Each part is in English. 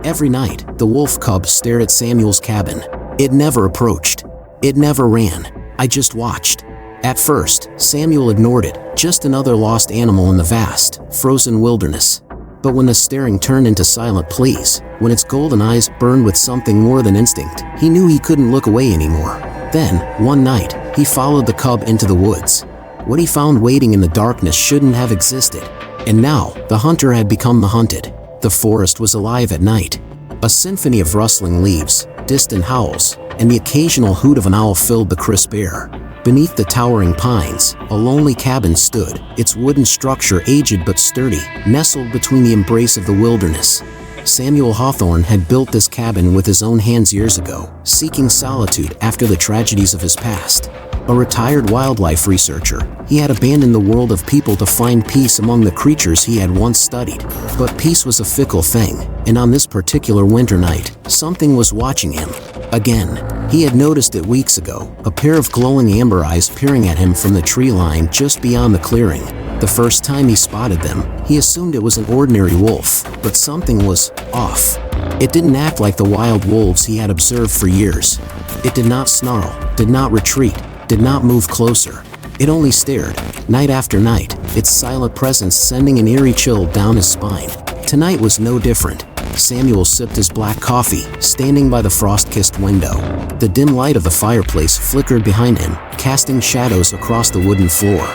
Every night, the wolf cub stared at Samuel's cabin. It never approached. It never ran. I just watched. At first, Samuel ignored it, just another lost animal in the vast, frozen wilderness. But when the staring turned into silent pleas, when its golden eyes burned with something more than instinct, he knew he couldn't look away anymore. Then, one night, he followed the cub into the woods. What he found waiting in the darkness shouldn't have existed. And now, the hunter had become the hunted. The forest was alive at night. A symphony of rustling leaves, distant howls, and the occasional hoot of an owl filled the crisp air. Beneath the towering pines, a lonely cabin stood, its wooden structure aged but sturdy, nestled between the embrace of the wilderness. Samuel Hawthorne had built this cabin with his own hands years ago, seeking solitude after the tragedies of his past. A retired wildlife researcher, he had abandoned the world of people to find peace among the creatures he had once studied. But peace was a fickle thing, and on this particular winter night, something was watching him. Again. He had noticed it weeks ago, a pair of glowing amber eyes peering at him from the tree line just beyond the clearing. The first time he spotted them, he assumed it was an ordinary wolf, but something was off. It didn't act like the wild wolves he had observed for years. It did not snarl, did not retreat, did not move closer. It only stared, night after night, its silent presence sending an eerie chill down his spine. Tonight was no different. Samuel sipped his black coffee, standing by the frost-kissed window. The dim light of the fireplace flickered behind him, casting shadows across the wooden floor.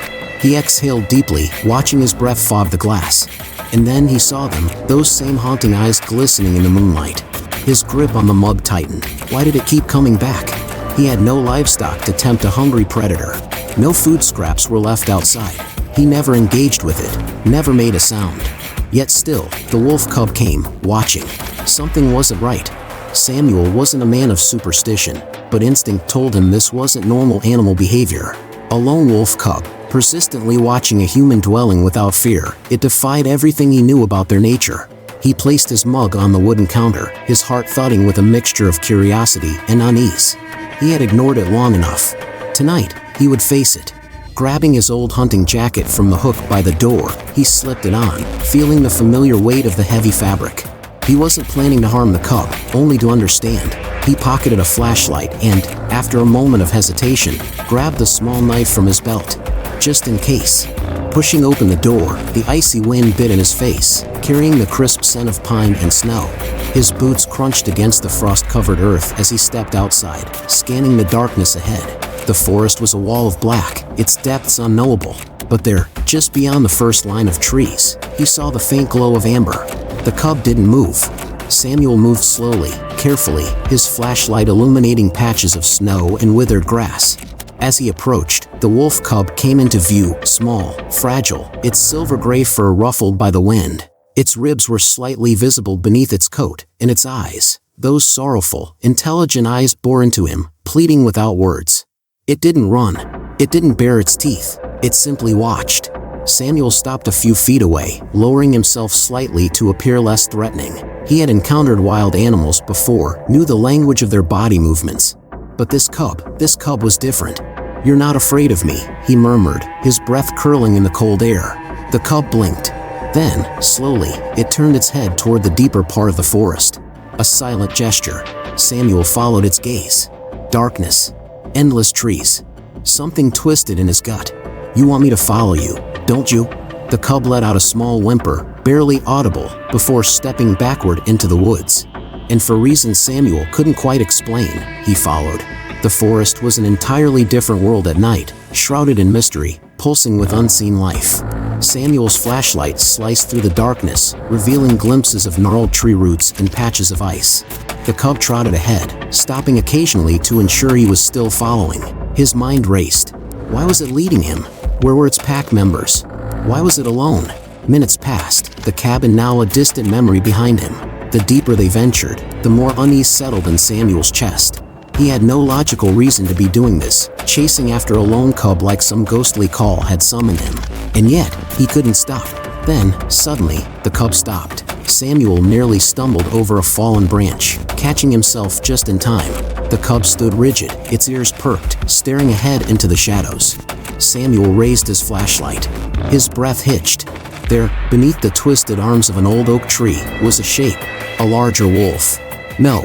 He exhaled deeply, watching his breath fog the glass. And then he saw them, those same haunting eyes glistening in the moonlight. His grip on the mug tightened. Why did it keep coming back? He had no livestock to tempt a hungry predator. No food scraps were left outside. He never engaged with it, never made a sound. Yet still, the wolf cub came, watching. Something wasn't right. Samuel wasn't a man of superstition, but instinct told him this wasn't normal animal behavior. A lone wolf cub, persistently watching a human dwelling without fear, it defied everything he knew about their nature. He placed his mug on the wooden counter, his heart thudding with a mixture of curiosity and unease. He had ignored it long enough. Tonight, he would face it. Grabbing his old hunting jacket from the hook by the door, he slipped it on, feeling the familiar weight of the heavy fabric. He wasn't planning to harm the cub, only to understand. He pocketed a flashlight and, after a moment of hesitation, grabbed the small knife from his belt, just in case. Pushing open the door, the icy wind bit in his face, carrying the crisp scent of pine and snow. His boots crunched against the frost-covered earth as he stepped outside, scanning the darkness ahead. The forest was a wall of black, its depths unknowable. But there, just beyond the first line of trees, he saw the faint glow of amber. The cub didn't move. Samuel moved slowly, carefully, his flashlight illuminating patches of snow and withered grass. As he approached, the wolf cub came into view, small, fragile, its silver-gray fur ruffled by the wind. Its ribs were slightly visible beneath its coat, and its eyes, those sorrowful, intelligent eyes, bore into him, pleading without words. It didn't run. It didn't bare its teeth. It simply watched. Samuel stopped a few feet away, lowering himself slightly to appear less threatening. He had encountered wild animals before, knew the language of their body movements. But this cub was different. "You're not afraid of me," he murmured, his breath curling in the cold air. The cub blinked. Then, slowly, it turned its head toward the deeper part of the forest. A silent gesture. Samuel followed its gaze. Darkness. Endless trees. Something twisted in his gut. "You want me to follow you, don't you?" The cub let out a small whimper, barely audible, before stepping backward into the woods. And for reasons Samuel couldn't quite explain, he followed. The forest was an entirely different world at night, shrouded in mystery, pulsing with unseen life. Samuel's flashlight sliced through the darkness, revealing glimpses of gnarled tree roots and patches of ice. The cub trotted ahead, stopping occasionally to ensure he was still following. His mind raced. Why was it leading him? Where were its pack members? Why was it alone? Minutes passed, the cabin now a distant memory behind him. The deeper they ventured, the more unease settled in Samuel's chest. He had no logical reason to be doing this, chasing after a lone cub like some ghostly call had summoned him. And yet, he couldn't stop. Then, suddenly, the cub stopped. Samuel nearly stumbled over a fallen branch, catching himself just in time. The cub stood rigid, its ears perked, staring ahead into the shadows. Samuel raised his flashlight. His breath hitched. There, beneath the twisted arms of an old oak tree, was a shape. A larger wolf. No,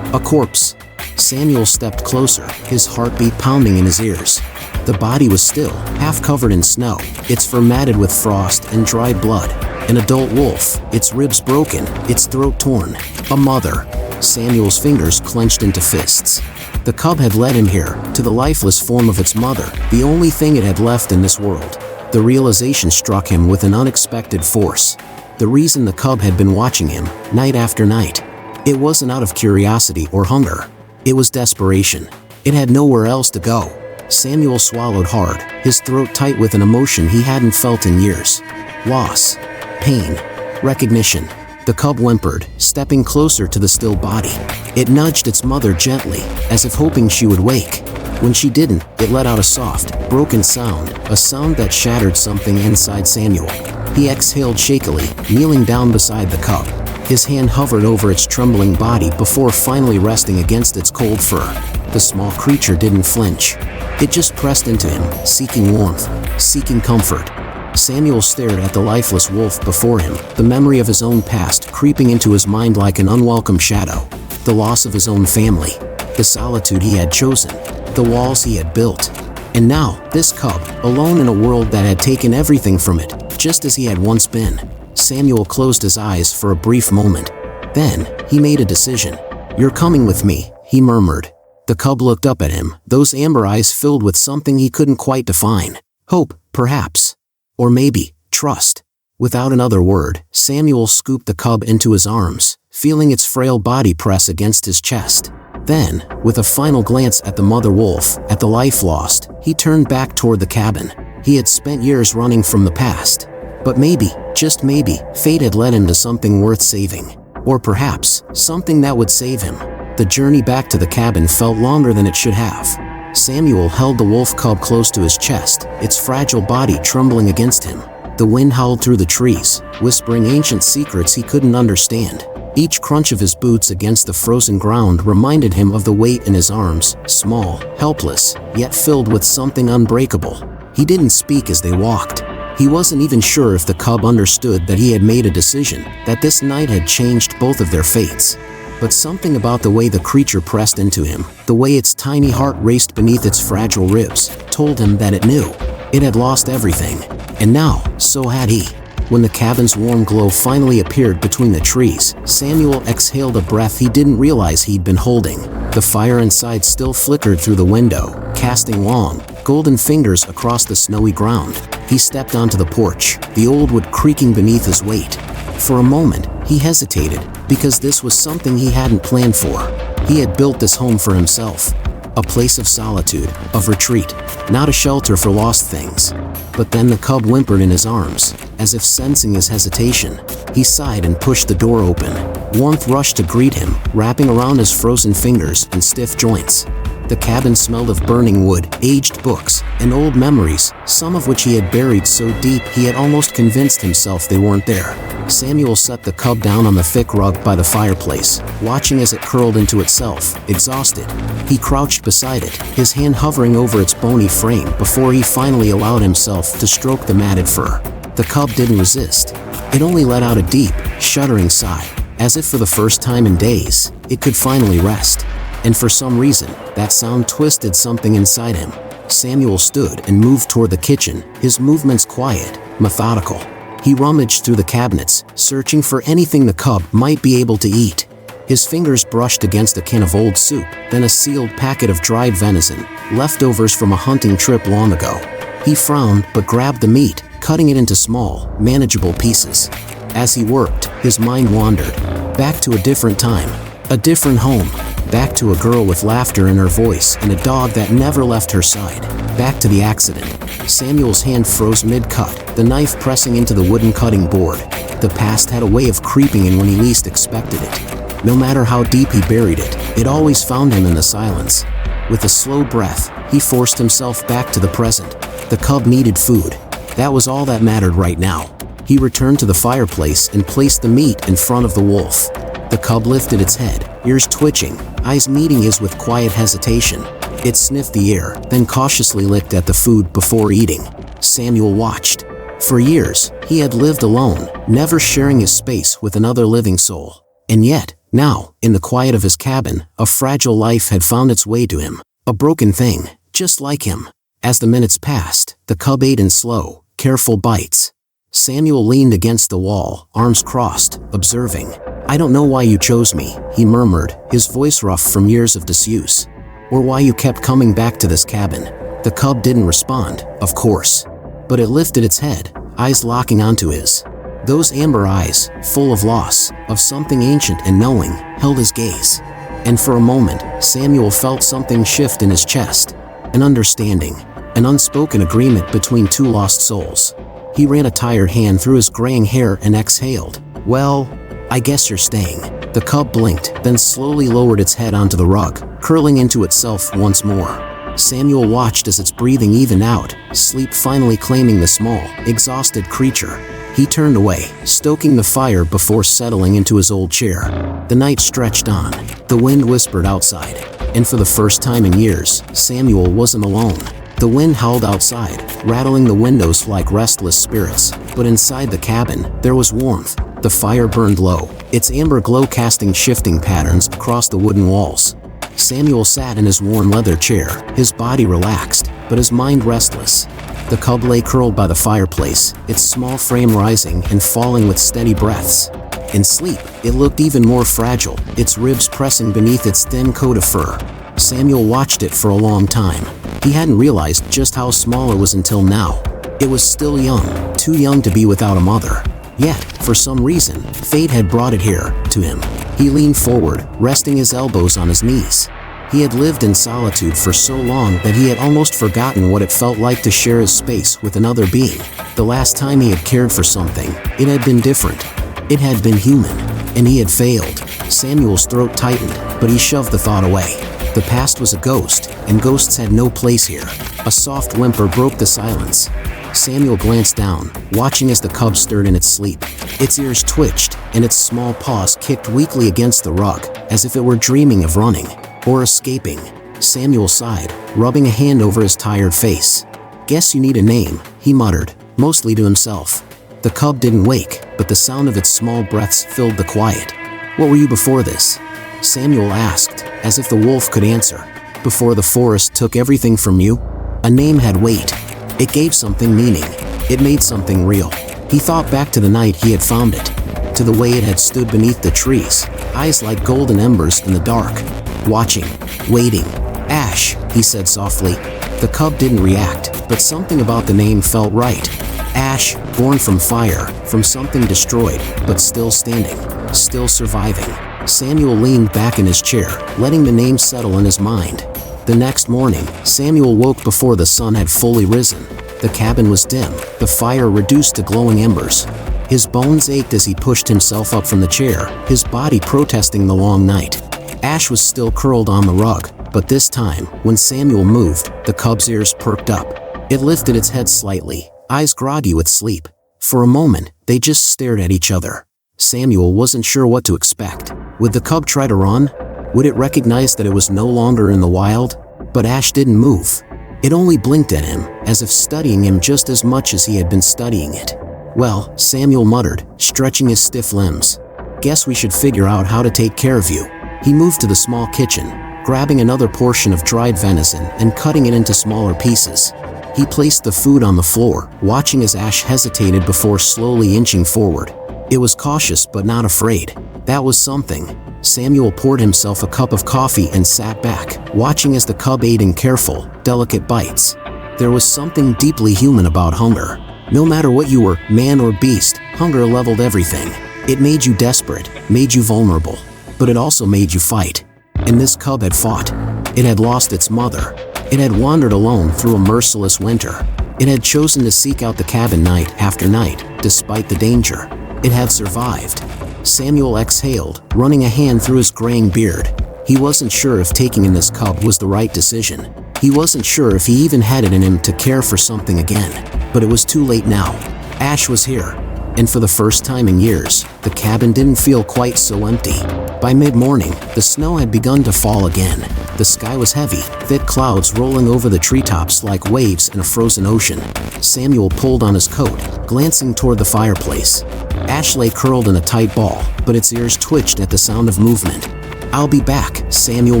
a corpse. Samuel stepped closer, his heartbeat pounding in his ears. The body was still, half covered in snow, its fur matted with frost and dried blood. An adult wolf, its ribs broken, its throat torn. A mother. Samuel's fingers clenched into fists. The cub had led him here, to the lifeless form of its mother, the only thing it had left in this world. The realization struck him with an unexpected force. The reason the cub had been watching him, night after night. It wasn't out of curiosity or hunger. It was desperation. It had nowhere else to go. Samuel swallowed hard, his throat tight with an emotion he hadn't felt in years. Loss. Pain. Recognition. The cub whimpered, stepping closer to the still body. It nudged its mother gently, as if hoping she would wake. When she didn't, it let out a soft, broken sound, a sound that shattered something inside Samuel. He exhaled shakily, kneeling down beside the cub. His hand hovered over its trembling body before finally resting against its cold fur. The small creature didn't flinch. It just pressed into him, seeking warmth, seeking comfort. Samuel stared at the lifeless wolf before him, the memory of his own past creeping into his mind like an unwelcome shadow. The loss of his own family, the solitude he had chosen, the walls he had built. And now, this cub, alone in a world that had taken everything from it, just as he had once been. Samuel closed his eyes for a brief moment. Then, he made a decision. "You're coming with me," he murmured. The cub looked up at him, those amber eyes filled with something he couldn't quite define. Hope, perhaps. Or maybe, trust. Without another word, Samuel scooped the cub into his arms, feeling its frail body press against his chest. Then, with a final glance at the mother wolf, at the life lost, he turned back toward the cabin. He had spent years running from the past. But maybe, just maybe, fate had led him to something worth saving. Or perhaps, something that would save him. The journey back to the cabin felt longer than it should have. Samuel held the wolf cub close to his chest, its fragile body trembling against him. The wind howled through the trees, whispering ancient secrets he couldn't understand. Each crunch of his boots against the frozen ground reminded him of the weight in his arms, small, helpless, yet filled with something unbreakable. He didn't speak as they walked. He wasn't even sure if the cub understood that he had made a decision, that this night had changed both of their fates. But something about the way the creature pressed into him, the way its tiny heart raced beneath its fragile ribs, told him that it knew. It had lost everything. And now, so had he. When the cabin's warm glow finally appeared between the trees, Samuel exhaled a breath he didn't realize he'd been holding. The fire inside still flickered through the window, casting long, golden fingers across the snowy ground. He stepped onto the porch, the old wood creaking beneath his weight. For a moment, he hesitated, because this was something he hadn't planned for. He had built this home for himself. A place of solitude, of retreat, not a shelter for lost things. But then the cub whimpered in his arms, as if sensing his hesitation. He sighed and pushed the door open. Warmth rushed to greet him, wrapping around his frozen fingers and stiff joints. The cabin smelled of burning wood, aged books, and old memories, some of which he had buried so deep he had almost convinced himself they weren't there. Samuel set the cub down on the thick rug by the fireplace, watching as it curled into itself, exhausted. He crouched beside it, his hand hovering over its bony frame before he finally allowed himself to stroke the matted fur. The cub didn't resist. It only let out a deep, shuddering sigh, as if for the first time in days, it could finally rest. And for some reason, that sound twisted something inside him. Samuel stood and moved toward the kitchen, his movements quiet, methodical. He rummaged through the cabinets, searching for anything the cub might be able to eat. His fingers brushed against a can of old soup, then a sealed packet of dried venison, leftovers from a hunting trip long ago. He frowned but grabbed the meat, cutting it into small, manageable pieces. As he worked, his mind wandered. Back to a different time, a different home. Back to a girl with laughter in her voice and a dog that never left her side. Back to the accident. Samuel's hand froze mid-cut, the knife pressing into the wooden cutting board. The past had a way of creeping in when he least expected it. No matter how deep he buried it, it always found him in the silence. With a slow breath, he forced himself back to the present. The cub needed food. That was all that mattered right now. He returned to the fireplace and placed the meat in front of the wolf. The cub lifted its head, ears twitching, eyes meeting his with quiet hesitation. It sniffed the air, then cautiously licked at the food before eating. Samuel watched. For years, he had lived alone, never sharing his space with another living soul. And yet, now, in the quiet of his cabin, a fragile life had found its way to him. A broken thing, just like him. As the minutes passed, the cub ate in slow, careful bites. Samuel leaned against the wall, arms crossed, observing. "I don't know why you chose me," he murmured, his voice rough from years of disuse. "Or why you kept coming back to this cabin." The cub didn't respond, of course. But it lifted its head, eyes locking onto his. Those amber eyes, full of loss, of something ancient and knowing, held his gaze. And for a moment, Samuel felt something shift in his chest. An understanding, an unspoken agreement between two lost souls. He ran a tired hand through his graying hair and exhaled. "Well, I guess you're staying." The cub blinked, then slowly lowered its head onto the rug, curling into itself once more. Samuel watched as its breathing evened out, sleep finally claiming the small, exhausted creature. He turned away, stoking the fire before settling into his old chair. The night stretched on. The wind whispered outside. And for the first time in years, Samuel wasn't alone. The wind howled outside, rattling the windows like restless spirits. But inside the cabin, there was warmth. The fire burned low, its amber glow casting shifting patterns across the wooden walls. Samuel sat in his worn leather chair, his body relaxed, but his mind restless. The cub lay curled by the fireplace, its small frame rising and falling with steady breaths. In sleep, it looked even more fragile, its ribs pressing beneath its thin coat of fur. Samuel watched it for a long time. He hadn't realized just how small it was until now. It was still young, too young to be without a mother. Yet, for some reason, fate had brought it here, to him. He leaned forward, resting his elbows on his knees. He had lived in solitude for so long that he had almost forgotten what it felt like to share his space with another being. The last time he had cared for something, it had been different. It had been human, and he had failed. Samuel's throat tightened, but he shoved the thought away. The past was a ghost, and ghosts had no place here. A soft whimper broke the silence. Samuel glanced down, watching as the cub stirred in its sleep. Its ears twitched, and its small paws kicked weakly against the rug, as if it were dreaming of running. Or escaping. Samuel sighed, rubbing a hand over his tired face. "Guess you need a name," he muttered, mostly to himself. The cub didn't wake, but the sound of its small breaths filled the quiet. "What were you before this?" Samuel asked, as if the wolf could answer. "Before the forest took everything from you?" A name had weight. It gave something meaning. It made something real. He thought back to the night he had found it, to the way it had stood beneath the trees, eyes like golden embers in the dark. Watching, waiting. "Ash," he said softly. The cub didn't react, but something about the name felt right. Ash, born from fire, from something destroyed, but still standing, still surviving. Samuel leaned back in his chair, letting the name settle in his mind. The next morning, Samuel woke before the sun had fully risen. The cabin was dim, the fire reduced to glowing embers. His bones ached as he pushed himself up from the chair, his body protesting the long night. Ash was still curled on the rug, but this time, when Samuel moved, the cub's ears perked up. It lifted its head slightly, eyes groggy with sleep. For a moment, they just stared at each other. Samuel wasn't sure what to expect. Would the cub try to run? Would it recognize that it was no longer in the wild? But Ash didn't move. It only blinked at him, as if studying him just as much as he had been studying it. "Well," Samuel muttered, stretching his stiff limbs. "Guess we should figure out how to take care of you." He moved to the small kitchen, grabbing another portion of dried venison and cutting it into smaller pieces. He placed the food on the floor, watching as Ash hesitated before slowly inching forward. It was cautious but not afraid. That was something. Samuel poured himself a cup of coffee and sat back, watching as the cub ate in careful, delicate bites. There was something deeply human about hunger. No matter what you were, man or beast, hunger leveled everything. It made you desperate, made you vulnerable. But it also made you fight. And this cub had fought. It had lost its mother. It had wandered alone through a merciless winter. It had chosen to seek out the cabin night after night, despite the danger. It had survived. Samuel exhaled, running a hand through his graying beard. He wasn't sure if taking in this cub was the right decision. He wasn't sure if he even had it in him to care for something again. But it was too late now. Ash was here. And for the first time in years, the cabin didn't feel quite so empty. By mid-morning, the snow had begun to fall again. The sky was heavy, thick clouds rolling over the treetops like waves in a frozen ocean. Samuel pulled on his coat, glancing toward the fireplace. Ash lay curled in a tight ball, but its ears twitched at the sound of movement. "I'll be back," Samuel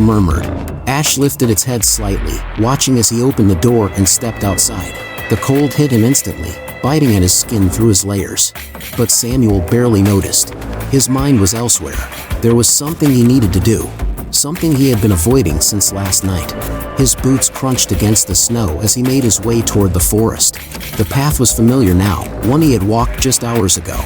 murmured. Ash lifted its head slightly, watching as he opened the door and stepped outside. The cold hit him instantly, biting at his skin through his layers. But Samuel barely noticed. His mind was elsewhere. There was something he needed to do. Something he had been avoiding since last night. His boots crunched against the snow as he made his way toward the forest. The path was familiar now, one he had walked just hours ago.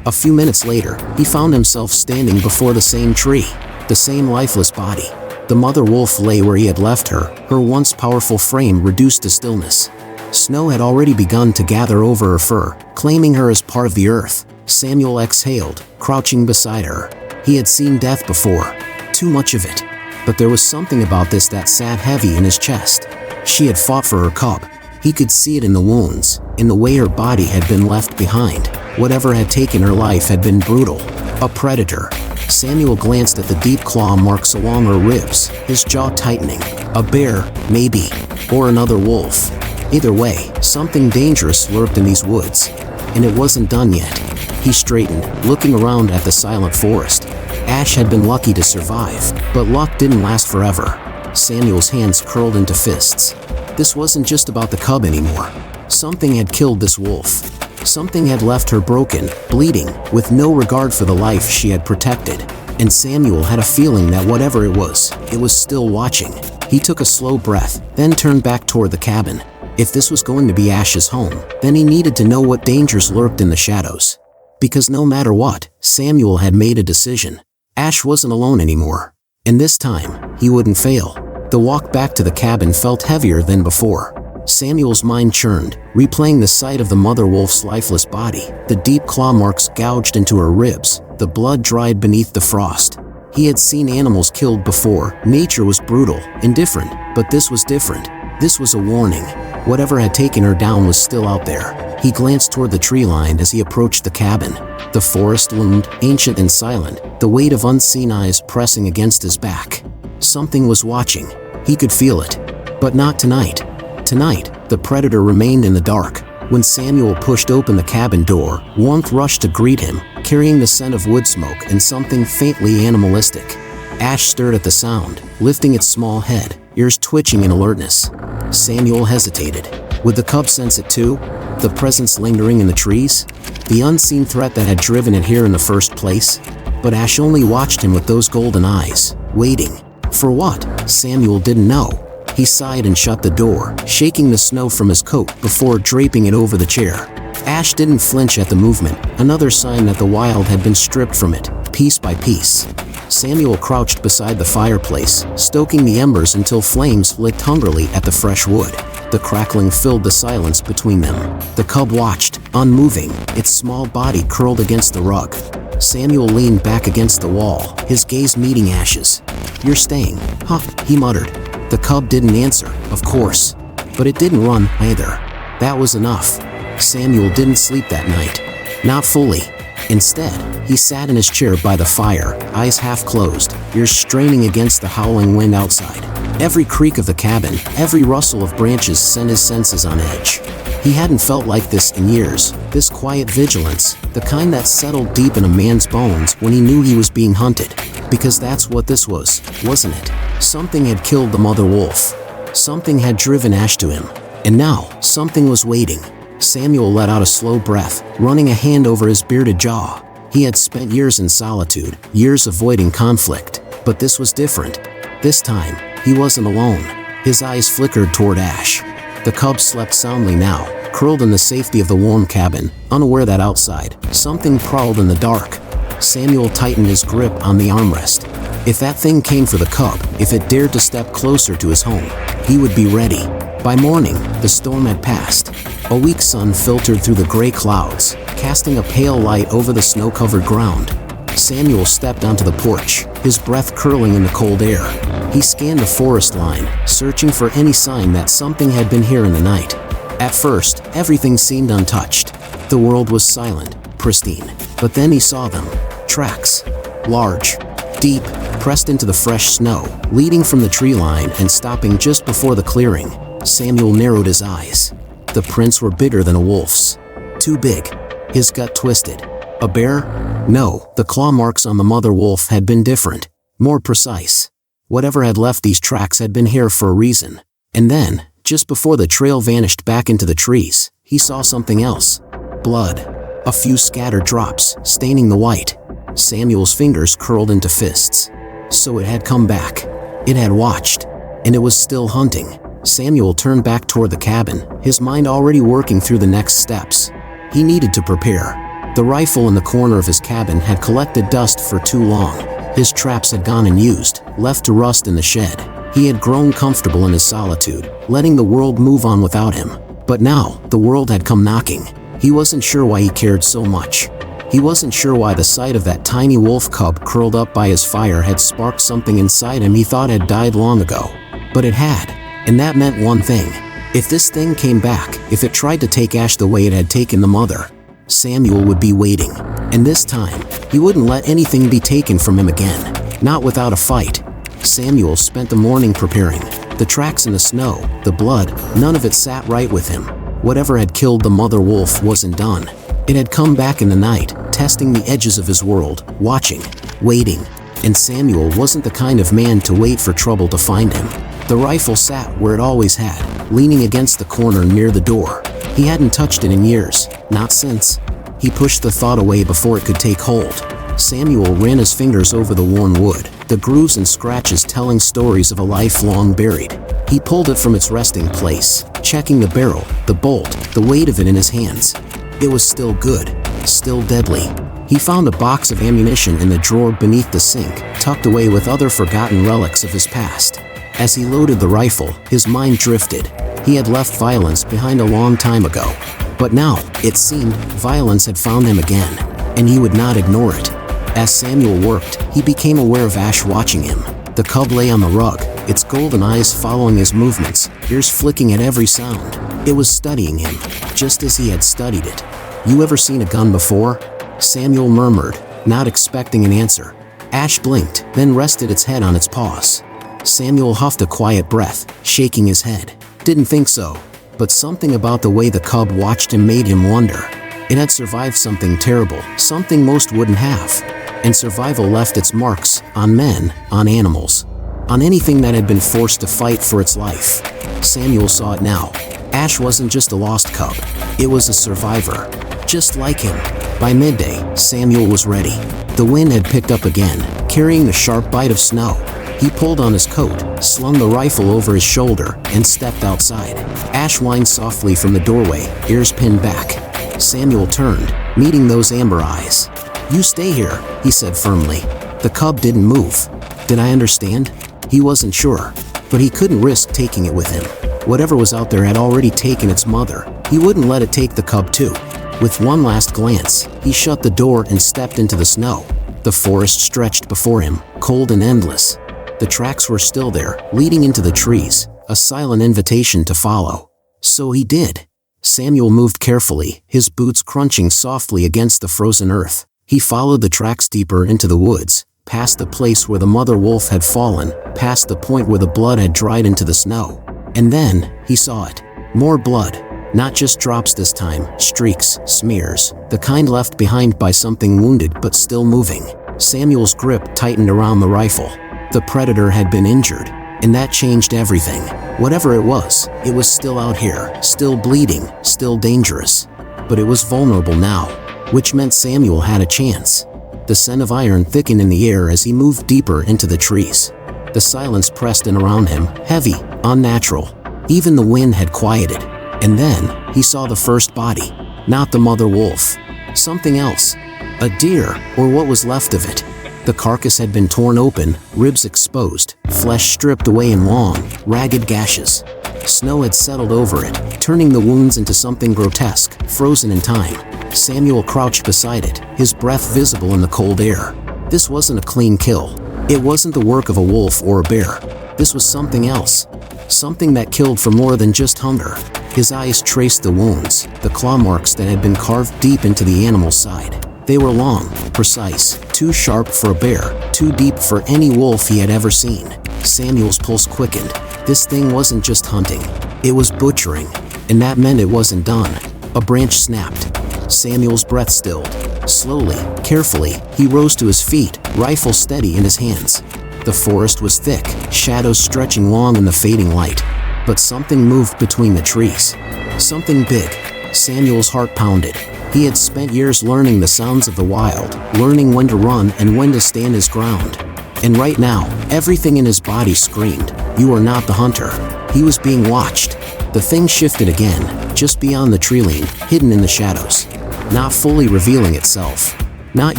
A few minutes later, he found himself standing before the same tree, the same lifeless body. The mother wolf lay where he had left her, her once powerful frame reduced to stillness. Snow had already begun to gather over her fur, claiming her as part of the earth. Samuel exhaled, crouching beside her. He had seen death before. Too much of it. But there was something about this that sat heavy in his chest. She had fought for her cub. He could see it in the wounds, in the way her body had been left behind. Whatever had taken her life had been brutal. A predator. Samuel glanced at the deep claw marks along her ribs, his jaw tightening. A bear, maybe. Or another wolf. Either way, something dangerous lurked in these woods. And it wasn't done yet. He straightened, looking around at the silent forest. Ash had been lucky to survive, but luck didn't last forever. Samuel's hands curled into fists. This wasn't just about the cub anymore. Something had killed this wolf. Something had left her broken, bleeding, with no regard for the life she had protected. And Samuel had a feeling that whatever it was still watching. He took a slow breath, then turned back toward the cabin. If this was going to be Ash's home, then he needed to know what dangers lurked in the shadows. Because no matter what, Samuel had made a decision. Ash wasn't alone anymore. And this time, he wouldn't fail. The walk back to the cabin felt heavier than before. Samuel's mind churned, replaying the sight of the mother wolf's lifeless body, the deep claw marks gouged into her ribs, the blood dried beneath the frost. He had seen animals killed before. Nature was brutal, indifferent, but this was different. This was a warning. Whatever had taken her down was still out there. He glanced toward the tree line as he approached the cabin. The forest loomed, ancient and silent, the weight of unseen eyes pressing against his back. Something was watching. He could feel it. But not tonight. Tonight, the predator remained in the dark. When Samuel pushed open the cabin door, warmth rushed to greet him, carrying the scent of wood smoke and something faintly animalistic. Ash stirred at the sound, lifting its small head, ears twitching in alertness. Samuel hesitated. Would the cub sense it too? The presence lingering in the trees? The unseen threat that had driven it here in the first place? But Ash only watched him with those golden eyes, waiting. For what? Samuel didn't know. He sighed and shut the door, shaking the snow from his coat before draping it over the chair. Ash didn't flinch at the movement, another sign that the wild had been stripped from it, piece by piece. Samuel crouched beside the fireplace, stoking the embers until flames licked hungrily at the fresh wood. The crackling filled the silence between them. The cub watched, unmoving, its small body curled against the rug. Samuel leaned back against the wall, his gaze meeting Ash's. "You're staying, huh?" he muttered. The cub didn't answer, of course. But it didn't run, either. That was enough. Samuel didn't sleep that night. Not fully. Instead, he sat in his chair by the fire, eyes half closed, ears straining against the howling wind outside. Every creak of the cabin, every rustle of branches sent his senses on edge. He hadn't felt like this in years, this quiet vigilance, the kind that settled deep in a man's bones when he knew he was being hunted. Because that's what this was, wasn't it? Something had killed the mother wolf. Something had driven Ash to him. And now, something was waiting. Samuel let out a slow breath, running a hand over his bearded jaw. He had spent years in solitude, years avoiding conflict. But this was different. This time, he wasn't alone. His eyes flickered toward Ash. The cub slept soundly now, curled in the safety of the warm cabin, unaware that outside, something prowled in the dark. Samuel tightened his grip on the armrest. If that thing came for the cub, if it dared to step closer to his home, he would be ready. By morning, the storm had passed. A weak sun filtered through the gray clouds, casting a pale light over the snow-covered ground. Samuel stepped onto the porch, his breath curling in the cold air. He scanned the forest line, searching for any sign that something had been here in the night. At first, everything seemed untouched. The world was silent, pristine. But then he saw them. Tracks. Large. Deep, pressed into the fresh snow, leading from the tree line and stopping just before the clearing. Samuel narrowed his eyes. The prints were bigger than a wolf's. Too big. His gut twisted. A bear? No, the claw marks on the mother wolf had been different, more precise. Whatever had left these tracks had been here for a reason. And then, just before the trail vanished back into the trees, he saw something else. Blood. A few scattered drops, staining the white. Samuel's fingers curled into fists. So it had come back. It had watched. And it was still hunting. Samuel turned back toward the cabin, his mind already working through the next steps. He needed to prepare. The rifle in the corner of his cabin had collected dust for too long. His traps had gone unused, left to rust in the shed. He had grown comfortable in his solitude, letting the world move on without him. But now, the world had come knocking. He wasn't sure why he cared so much. He wasn't sure why the sight of that tiny wolf cub curled up by his fire had sparked something inside him he thought had died long ago. But it had, and that meant one thing. If this thing came back, if it tried to take Ash the way it had taken the mother, Samuel would be waiting. And this time, he wouldn't let anything be taken from him again. Not without a fight. Samuel spent the morning preparing. The tracks in the snow, the blood, none of it sat right with him. Whatever had killed the mother wolf wasn't done. It had come back in the night, testing the edges of his world, watching, waiting. And Samuel wasn't the kind of man to wait for trouble to find him. The rifle sat where it always had, leaning against the corner near the door. He hadn't touched it in years, not since. He pushed the thought away before it could take hold. Samuel ran his fingers over the worn wood, the grooves and scratches telling stories of a life long buried. He pulled it from its resting place, checking the barrel, the bolt, the weight of it in his hands. It was still good, still deadly. He found a box of ammunition in the drawer beneath the sink, tucked away with other forgotten relics of his past. As he loaded the rifle, his mind drifted. He had left violence behind a long time ago. But now, it seemed, violence had found him again, and he would not ignore it. As Samuel worked, he became aware of Ash watching him. The cub lay on the rug, its golden eyes following his movements, ears flicking at every sound. It was studying him, just as he had studied it. "You ever seen a gun before?" Samuel murmured, not expecting an answer. Ash blinked, then rested its head on its paws. Samuel huffed a quiet breath, shaking his head. Didn't think so. But something about the way the cub watched him made him wonder. It had survived something terrible, something most wouldn't have. And survival left its marks, on men, on animals, on anything that had been forced to fight for its life. Samuel saw it now. Ash wasn't just a lost cub. It was a survivor. Just like him. By midday, Samuel was ready. The wind had picked up again, carrying the sharp bite of snow. He pulled on his coat, slung the rifle over his shoulder, and stepped outside. Ash whined softly from the doorway, ears pinned back. Samuel turned, meeting those amber eyes. "You stay here," he said firmly. The cub didn't move. Did I understand? He wasn't sure, but he couldn't risk taking it with him. Whatever was out there had already taken its mother. He wouldn't let it take the cub too. With one last glance, he shut the door and stepped into the snow. The forest stretched before him, cold and endless. The tracks were still there, leading into the trees, a silent invitation to follow. So he did. Samuel moved carefully, his boots crunching softly against the frozen earth. He followed the tracks deeper into the woods, past the place where the mother wolf had fallen, past the point where the blood had dried into the snow. And then, he saw it. More blood. Not just drops this time, streaks, smears, the kind left behind by something wounded but still moving. Samuel's grip tightened around the rifle. The predator had been injured, and that changed everything. Whatever it was still out here, still bleeding, still dangerous. But it was vulnerable now, which meant Samuel had a chance. The scent of iron thickened in the air as he moved deeper into the trees. The silence pressed in around him, heavy, unnatural. Even the wind had quieted. And then, he saw the first body. Not the mother wolf. Something else. A deer, or what was left of it. The carcass had been torn open, ribs exposed, flesh stripped away in long, ragged gashes. Snow had settled over it, turning the wounds into something grotesque, frozen in time. Samuel crouched beside it, his breath visible in the cold air. This wasn't a clean kill. It wasn't the work of a wolf or a bear. This was something else. Something that killed for more than just hunger. His eyes traced the wounds, the claw marks that had been carved deep into the animal's side. They were long, precise, too sharp for a bear, too deep for any wolf he had ever seen. Samuel's pulse quickened. This thing wasn't just hunting. It was butchering. and that meant it wasn't done. A branch snapped. Samuel's breath stilled. Slowly, carefully, he rose to his feet, rifle steady in his hands. The forest was thick, shadows stretching long in the fading light. But something moved between the trees. Something big. Samuel's heart pounded. He had spent years learning the sounds of the wild, learning when to run and when to stand his ground. And right now, everything in his body screamed, "You are not the hunter." He was being watched. The thing shifted again, just beyond the tree line, hidden in the shadows. Not fully revealing itself. Not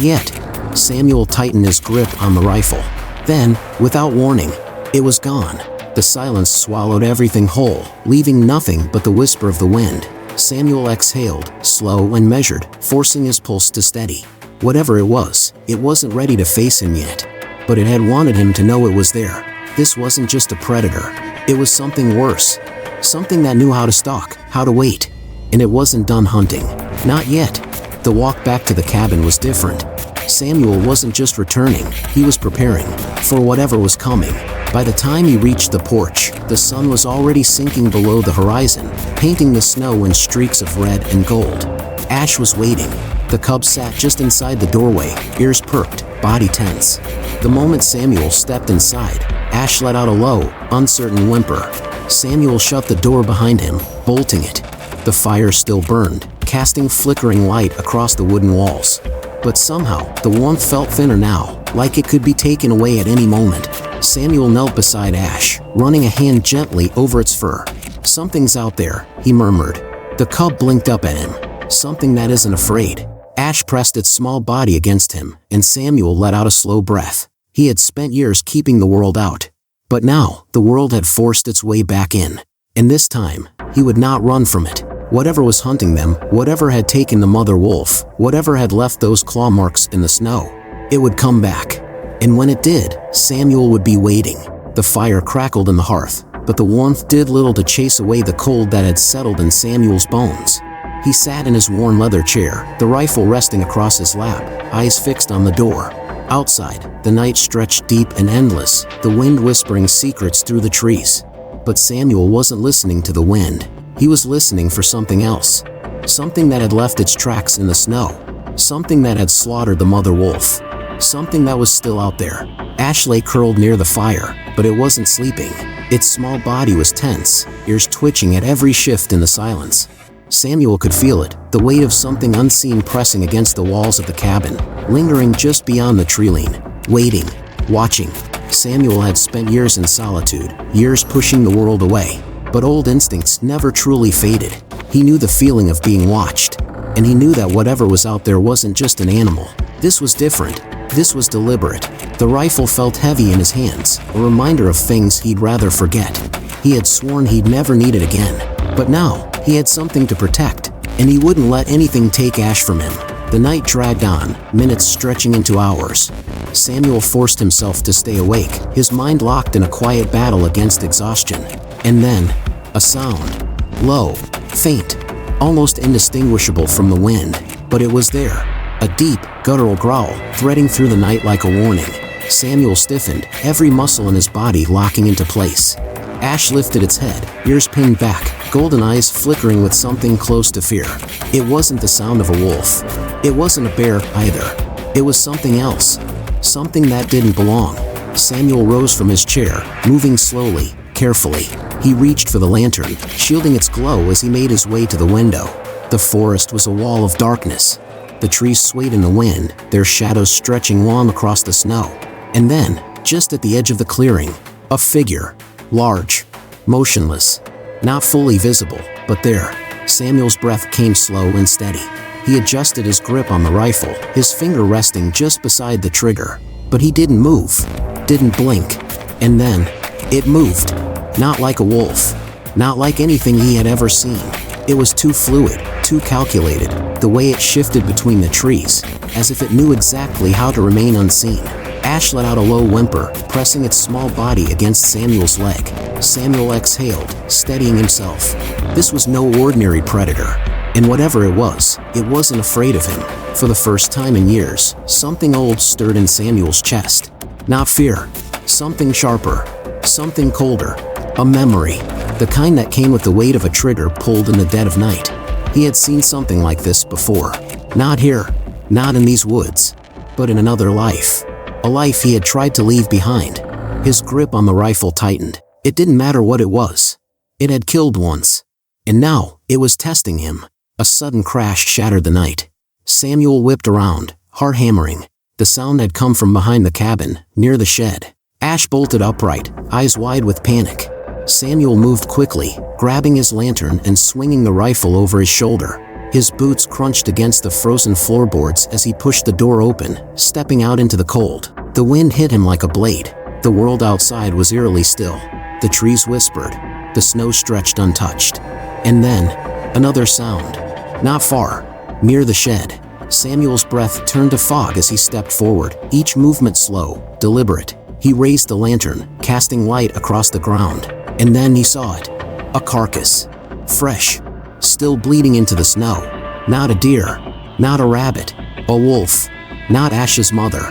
yet. Samuel tightened his grip on the rifle. Then, without warning, it was gone. The silence swallowed everything whole, leaving nothing but the whisper of the wind. Samuel exhaled, slow and measured, forcing his pulse to steady. Whatever it wasn't ready to face him yet. But it had wanted him to know it was there. This wasn't just a predator. It was something worse. Something that knew how to stalk, how to wait. And it wasn't done hunting. Not yet. The walk back to the cabin was different. Samuel wasn't just returning, he was preparing for whatever was coming. By the time he reached the porch, the sun was already sinking below the horizon, painting the snow in streaks of red and gold. Ash was waiting. The cub sat just inside the doorway, ears perked, body tense. The moment Samuel stepped inside, Ash let out a low, uncertain whimper. Samuel shut the door behind him, bolting it. The fire still burned, casting flickering light across the wooden walls. But somehow, the warmth felt thinner now, like it could be taken away at any moment. Samuel knelt beside Ash, running a hand gently over its fur. "Something's out there," he murmured. The cub blinked up at him. "Something that isn't afraid." Ash pressed its small body against him, and Samuel let out a slow breath. He had spent years keeping the world out. But now, the world had forced its way back in. And this time, he would not run from it. Whatever was hunting them, whatever had taken the mother wolf, whatever had left those claw marks in the snow, it would come back. And when it did, Samuel would be waiting. The fire crackled in the hearth, but the warmth did little to chase away the cold that had settled in Samuel's bones. He sat in his worn leather chair, the rifle resting across his lap, eyes fixed on the door. Outside, the night stretched deep and endless, the wind whispering secrets through the trees. But Samuel wasn't listening to the wind. He was listening for something else. Something that had left its tracks in the snow. Something that had slaughtered the mother wolf. Something that was still out there. Ash lay curled near the fire, but it wasn't sleeping. Its small body was tense, ears twitching at every shift in the silence. Samuel could feel it, the weight of something unseen pressing against the walls of the cabin, lingering just beyond the tree line, waiting, watching. Samuel had spent years in solitude, years pushing the world away, but old instincts never truly faded. He knew the feeling of being watched, and he knew that whatever was out there wasn't just an animal. This was different. This was deliberate. The rifle felt heavy in his hands, a reminder of things he'd rather forget. He had sworn he'd never need it again. But now, he had something to protect, and he wouldn't let anything take Ash from him. The night dragged on, minutes stretching into hours. Samuel forced himself to stay awake, his mind locked in a quiet battle against exhaustion. And then, a sound. Low, faint, almost indistinguishable from the wind. But it was there. A deep, guttural growl, threading through the night like a warning. Samuel stiffened, every muscle in his body locking into place. Ash lifted its head, ears pinned back, golden eyes flickering with something close to fear. It wasn't the sound of a wolf. It wasn't a bear either. It was something else. Something that didn't belong. Samuel rose from his chair, moving slowly, carefully. He reached for the lantern, shielding its glow as he made his way to the window. The forest was a wall of darkness. The trees swayed in the wind, their shadows stretching long across the snow. And then, just at the edge of the clearing, a figure. Large, motionless, not fully visible, but there. Samuel's breath came slow and steady. He adjusted his grip on the rifle, his finger resting just beside the trigger. But he didn't move, didn't blink. And then, it moved. Not like a wolf, not like anything he had ever seen. It was too fluid, too calculated, the way it shifted between the trees, as if it knew exactly how to remain unseen. Ash let out a low whimper, pressing its small body against Samuel's leg. Samuel exhaled, steadying himself. This was no ordinary predator. And whatever it wasn't afraid of him. For the first time in years, something old stirred in Samuel's chest. Not fear. Something sharper. Something colder. A memory. The kind that came with the weight of a trigger pulled in the dead of night. He had seen something like this before. Not here, not in these woods, but in another life. A life he had tried to leave behind. His grip on the rifle tightened. It didn't matter what it was. It had killed once. And now, it was testing him. A sudden crash shattered the night. Samuel whipped around, heart hammering. The sound had come from behind the cabin, near the shed. Ash bolted upright, eyes wide with panic. Samuel moved quickly, grabbing his lantern and swinging the rifle over his shoulder. His boots crunched against the frozen floorboards as he pushed the door open, stepping out into the cold. The wind hit him like a blade. The world outside was eerily still. The trees whispered. The snow stretched untouched. And then, another sound. Not far, near the shed. Samuel's breath turned to fog as he stepped forward, each movement slow, deliberate. He raised the lantern, casting light across the ground. And then he saw it. A carcass. Fresh. Still bleeding into the snow. Not a deer. Not a rabbit. A wolf. Not Ash's mother.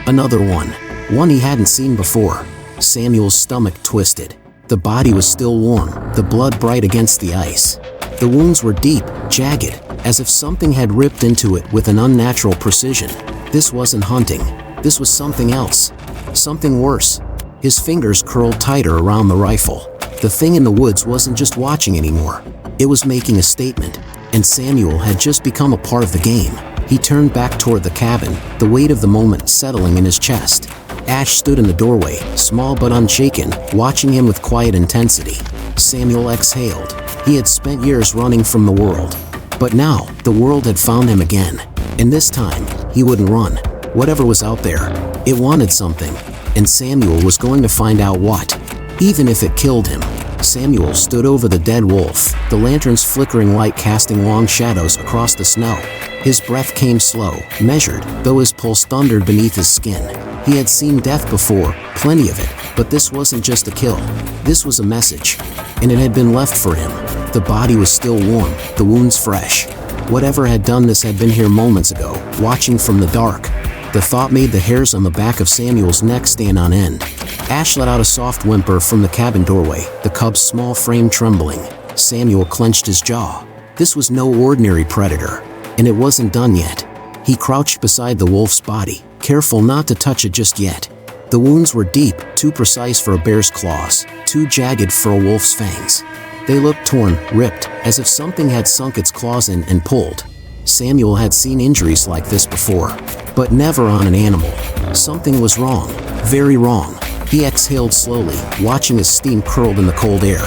Another one. One he hadn't seen before. Samuel's stomach twisted. The body was still warm, the blood bright against the ice. The wounds were deep, jagged, as if something had ripped into it with an unnatural precision. This wasn't hunting. This was something else. Something worse. His fingers curled tighter around the rifle. The thing in the woods wasn't just watching anymore. It was making a statement, and Samuel had just become a part of the game. He turned back toward the cabin, the weight of the moment settling in his chest. Ash stood in the doorway, small but unshaken, watching him with quiet intensity. Samuel exhaled. He had spent years running from the world. But now, the world had found him again. And this time, he wouldn't run. Whatever was out there, it wanted something. And Samuel was going to find out what. Even if it killed him. Samuel stood over the dead wolf, the lantern's flickering light casting long shadows across the snow. His breath came slow, measured, though his pulse thundered beneath his skin. He had seen death before, plenty of it, but this wasn't just a kill. This was a message, and it had been left for him. The body was still warm, the wounds fresh. Whatever had done this had been here moments ago, watching from the dark. The thought made the hairs on the back of Samuel's neck stand on end. Ash let out a soft whimper from the cabin doorway, the cub's small frame trembling. Samuel clenched his jaw. This was no ordinary predator, and it wasn't done yet. He crouched beside the wolf's body, careful not to touch it just yet. The wounds were deep, too precise for a bear's claws, too jagged for a wolf's fangs. They looked torn, ripped, as if something had sunk its claws in and pulled. Samuel had seen injuries like this before, but never on an animal. Something was wrong, very wrong. He exhaled slowly, watching his steam curled in the cold air.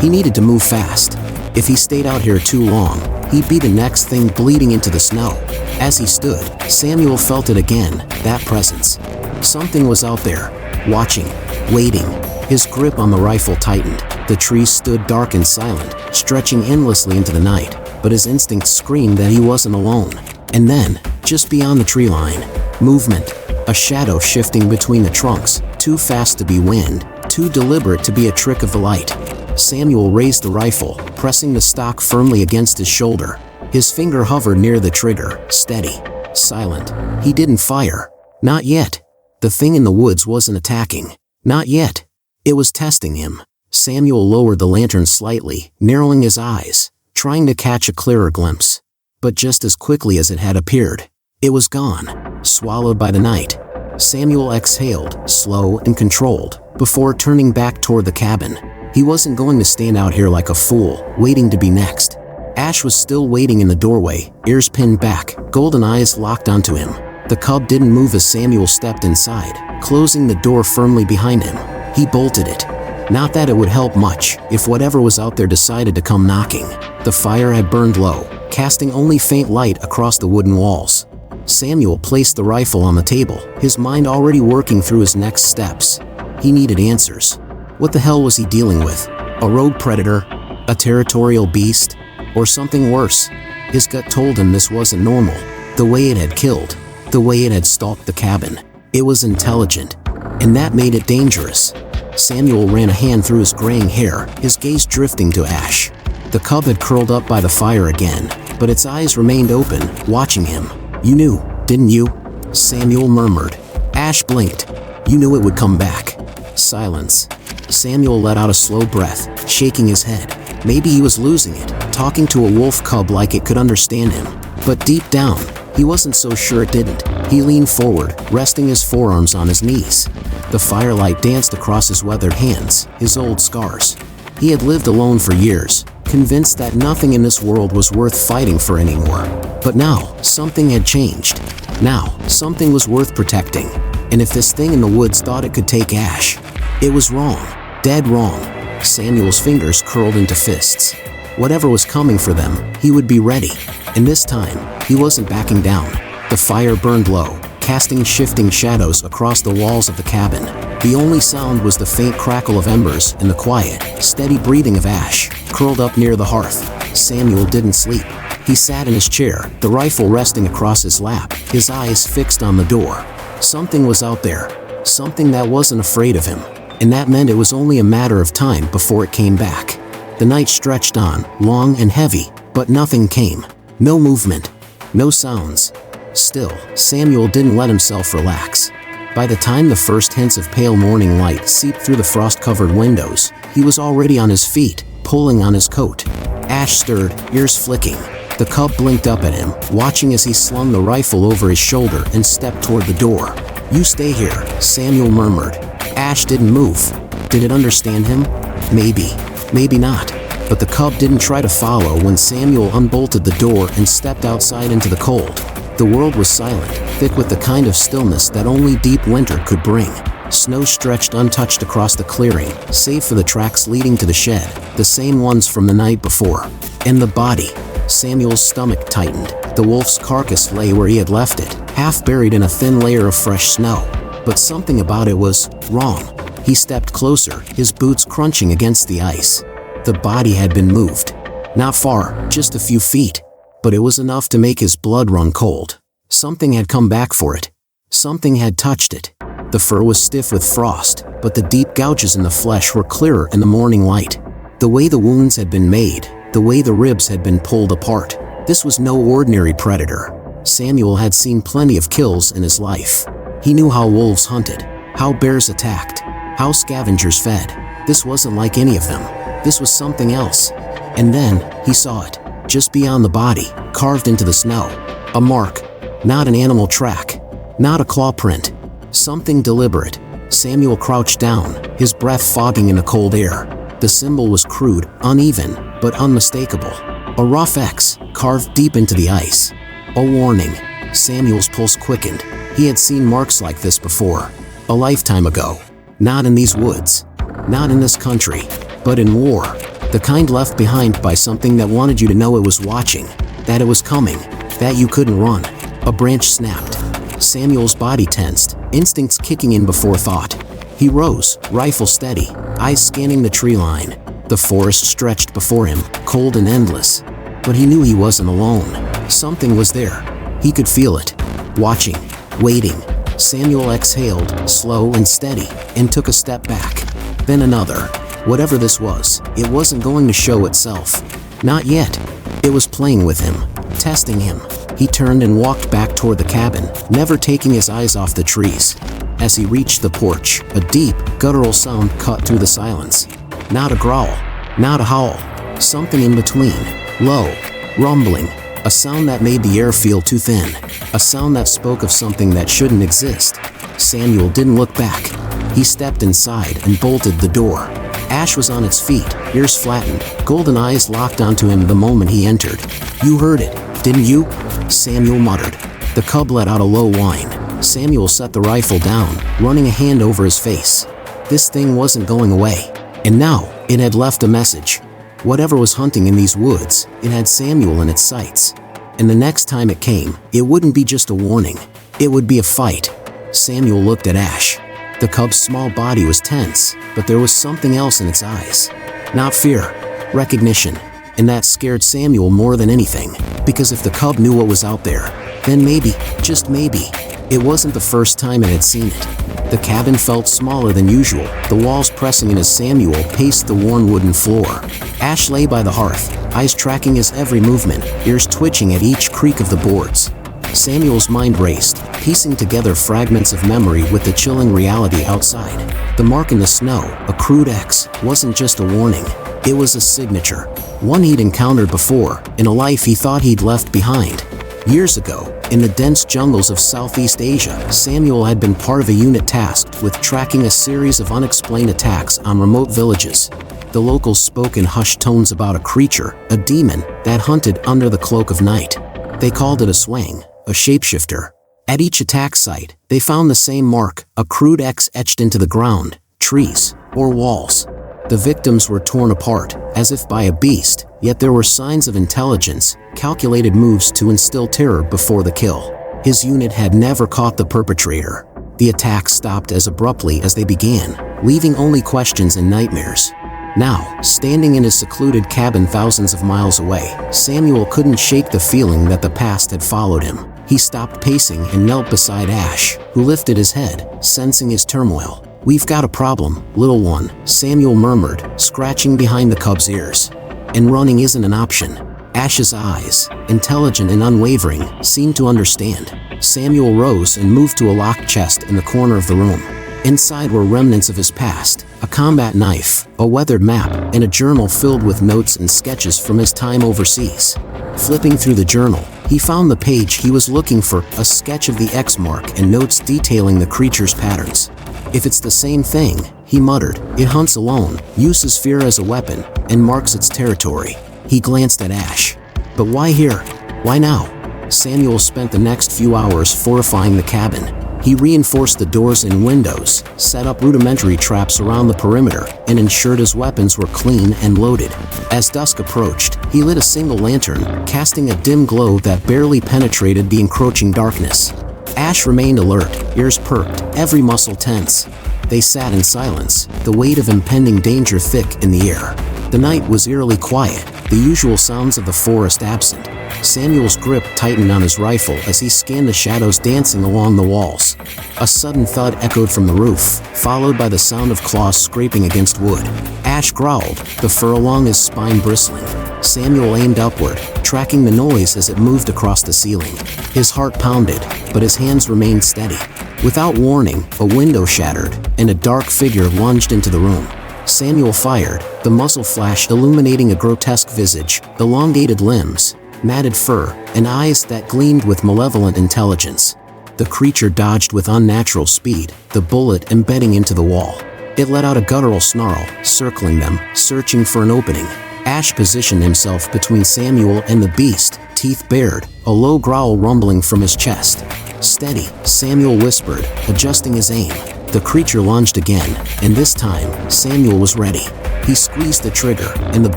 He needed to move fast. If he stayed out here too long, he'd be the next thing bleeding into the snow. As he stood, Samuel felt it again, that presence. Something was out there, watching, waiting. His grip on the rifle tightened. The trees stood dark and silent, stretching endlessly into the night, but his instincts screamed that he wasn't alone. And then, just beyond the tree line, movement. A shadow shifting between the trunks, too fast to be wind, too deliberate to be a trick of the light. Samuel raised the rifle, pressing the stock firmly against his shoulder. His finger hovered near the trigger, steady, silent. He didn't fire. Not yet. The thing in the woods wasn't attacking. Not yet. It was testing him. Samuel lowered the lantern slightly, narrowing his eyes, trying to catch a clearer glimpse. But just as quickly as it had appeared, it was gone, swallowed by the night. Samuel exhaled, slow and controlled, before turning back toward the cabin. He wasn't going to stand out here like a fool, waiting to be next. Ash was still waiting in the doorway, ears pinned back, golden eyes locked onto him. The cub didn't move as Samuel stepped inside, closing the door firmly behind him. He bolted it. Not that it would help much, if whatever was out there decided to come knocking. The fire had burned low, casting only faint light across the wooden walls. Samuel placed the rifle on the table, his mind already working through his next steps. He needed answers. What the hell was he dealing with? A rogue predator? A territorial beast? Or something worse? His gut told him this wasn't normal. The way it had killed, the way it had stalked the cabin. It was intelligent, and that made it dangerous. Samuel ran a hand through his graying hair, his gaze drifting to Ash. The cub had curled up by the fire again, but its eyes remained open, watching him. "You knew, didn't you?" Samuel murmured. Ash blinked. "You knew it would come back." Silence. Samuel let out a slow breath, shaking his head. Maybe he was losing it, talking to a wolf cub like it could understand him. But deep down, he wasn't so sure it didn't. He leaned forward, resting his forearms on his knees. The firelight danced across his weathered hands, his old scars. He had lived alone for years, convinced that nothing in this world was worth fighting for anymore. But now, something had changed. Now, something was worth protecting. And if this thing in the woods thought it could take Ash, it was wrong. Dead wrong. Samuel's fingers curled into fists. Whatever was coming for them, he would be ready. And this time, he wasn't backing down. The fire burned low, casting shifting shadows across the walls of the cabin. The only sound was the faint crackle of embers and the quiet, steady breathing of Ash, curled up near the hearth. Samuel didn't sleep. He sat in his chair, the rifle resting across his lap, his eyes fixed on the door. Something was out there, something that wasn't afraid of him, and that meant it was only a matter of time before it came back. The night stretched on, long and heavy, but nothing came. No movement, no sounds. Still, Samuel didn't let himself relax. By the time the first hints of pale morning light seeped through the frost-covered windows, he was already on his feet, pulling on his coat. Ash stirred, ears flicking. The cub blinked up at him, watching as he slung the rifle over his shoulder and stepped toward the door. "You stay here," Samuel murmured. Ash didn't move. Did it understand him? Maybe. Maybe not. But the cub didn't try to follow when Samuel unbolted the door and stepped outside into the cold. The world was silent, thick with the kind of stillness that only deep winter could bring. Snow stretched untouched across the clearing, save for the tracks leading to the shed, the same ones from the night before. And the body. Samuel's stomach tightened. The wolf's carcass lay where he had left it, half buried in a thin layer of fresh snow. But something about it was wrong. He stepped closer, his boots crunching against the ice. The body had been moved. Not far, just a few feet. But it was enough to make his blood run cold. Something had come back for it. Something had touched it. The fur was stiff with frost, but the deep gouges in the flesh were clearer in the morning light. The way the wounds had been made, the way the ribs had been pulled apart. This was no ordinary predator. Samuel had seen plenty of kills in his life. He knew how wolves hunted, how bears attacked, how scavengers fed. This wasn't like any of them. This was something else. And then, he saw it. Just beyond the body, carved into the snow. A mark. Not an animal track. Not a claw print. Something deliberate. Samuel crouched down, his breath fogging in the cold air. The symbol was crude, uneven, but unmistakable. A rough X, carved deep into the ice. A warning. Samuel's pulse quickened. He had seen marks like this before. A lifetime ago. Not in these woods. Not in this country. But in war. The kind left behind by something that wanted you to know it was watching, that it was coming, that you couldn't run. A branch snapped. Samuel's body tensed, instincts kicking in before thought. He rose, rifle steady, eyes scanning the tree line. The forest stretched before him, cold and endless. But he knew he wasn't alone. Something was there. He could feel it. Watching, waiting. Samuel exhaled, slow and steady, and took a step back. Then another. Whatever this was, it wasn't going to show itself. Not yet. It was playing with him, testing him. He turned and walked back toward the cabin, never taking his eyes off the trees. As he reached the porch, a deep, guttural sound cut through the silence. Not a growl, not a howl. Something in between. Low, rumbling. A sound that made the air feel too thin. A sound that spoke of something that shouldn't exist. Samuel didn't look back. He stepped inside and bolted the door. Ash was on its feet, ears flattened, golden eyes locked onto him the moment he entered. "You heard it, didn't you?" Samuel muttered. The cub let out a low whine. Samuel set the rifle down, running a hand over his face. This thing wasn't going away. And now, it had left a message. Whatever was hunting in these woods, it had Samuel in its sights. And the next time it came, it wouldn't be just a warning. It would be a fight. Samuel looked at Ash. The cub's small body was tense, but there was something else in its eyes. Not fear, recognition. And that scared Samuel more than anything, because if the cub knew what was out there, then maybe, just maybe, it wasn't the first time it had seen it. The cabin felt smaller than usual, the walls pressing in as Samuel paced the worn wooden floor. Ash lay by the hearth, eyes tracking his every movement, ears twitching at each creak of the boards. Samuel's mind raced, piecing together fragments of memory with the chilling reality outside. The mark in the snow, a crude X, wasn't just a warning. It was a signature, one he'd encountered before, in a life he thought he'd left behind. Years ago, in the dense jungles of Southeast Asia, Samuel had been part of a unit tasked with tracking a series of unexplained attacks on remote villages. The locals spoke in hushed tones about a creature, a demon, that hunted under the cloak of night. They called it a swang, a shapeshifter. At each attack site, they found the same mark, a crude X etched into the ground, trees, or walls. The victims were torn apart, as if by a beast, yet there were signs of intelligence, calculated moves to instill terror before the kill. His unit had never caught the perpetrator. The attacks stopped as abruptly as they began, leaving only questions and nightmares. Now, standing in his secluded cabin thousands of miles away, Samuel couldn't shake the feeling that the past had followed him. He stopped pacing and knelt beside Ash, who lifted his head, sensing his turmoil. "We've got a problem, little one," Samuel murmured, scratching behind the cub's ears. "And running isn't an option." Ash's eyes, intelligent and unwavering, seemed to understand. Samuel rose and moved to a locked chest in the corner of the room. Inside were remnants of his past, a combat knife, a weathered map, and a journal filled with notes and sketches from his time overseas. Flipping through the journal, he found the page he was looking for, a sketch of the X mark and notes detailing the creature's patterns. "If it's the same thing," he muttered, "it hunts alone, uses fear as a weapon, and marks its territory." He glanced at Ash. "But why here? Why now?" Samuel spent the next few hours fortifying the cabin. He reinforced the doors and windows, set up rudimentary traps around the perimeter, and ensured his weapons were clean and loaded. As dusk approached, he lit a single lantern, casting a dim glow that barely penetrated the encroaching darkness. Ash remained alert, ears perked, every muscle tense. They sat in silence, the weight of impending danger thick in the air. The night was eerily quiet, the usual sounds of the forest absent. Samuel's grip tightened on his rifle as he scanned the shadows dancing along the walls. A sudden thud echoed from the roof, followed by the sound of claws scraping against wood. Ash growled, the fur along his spine bristling. Samuel aimed upward, tracking the noise as it moved across the ceiling. His heart pounded, but his hands remained steady. Without warning, a window shattered, and a dark figure lunged into the room. Samuel fired, the muzzle flash illuminating a grotesque visage, elongated limbs, matted fur, and eyes that gleamed with malevolent intelligence. The creature dodged with unnatural speed, the bullet embedding into the wall. It let out a guttural snarl, circling them, searching for an opening. Ash positioned himself between Samuel and the beast, teeth bared, a low growl rumbling from his chest. "Steady," Samuel whispered, adjusting his aim. The creature lunged again, and this time, Samuel was ready. He squeezed the trigger, and the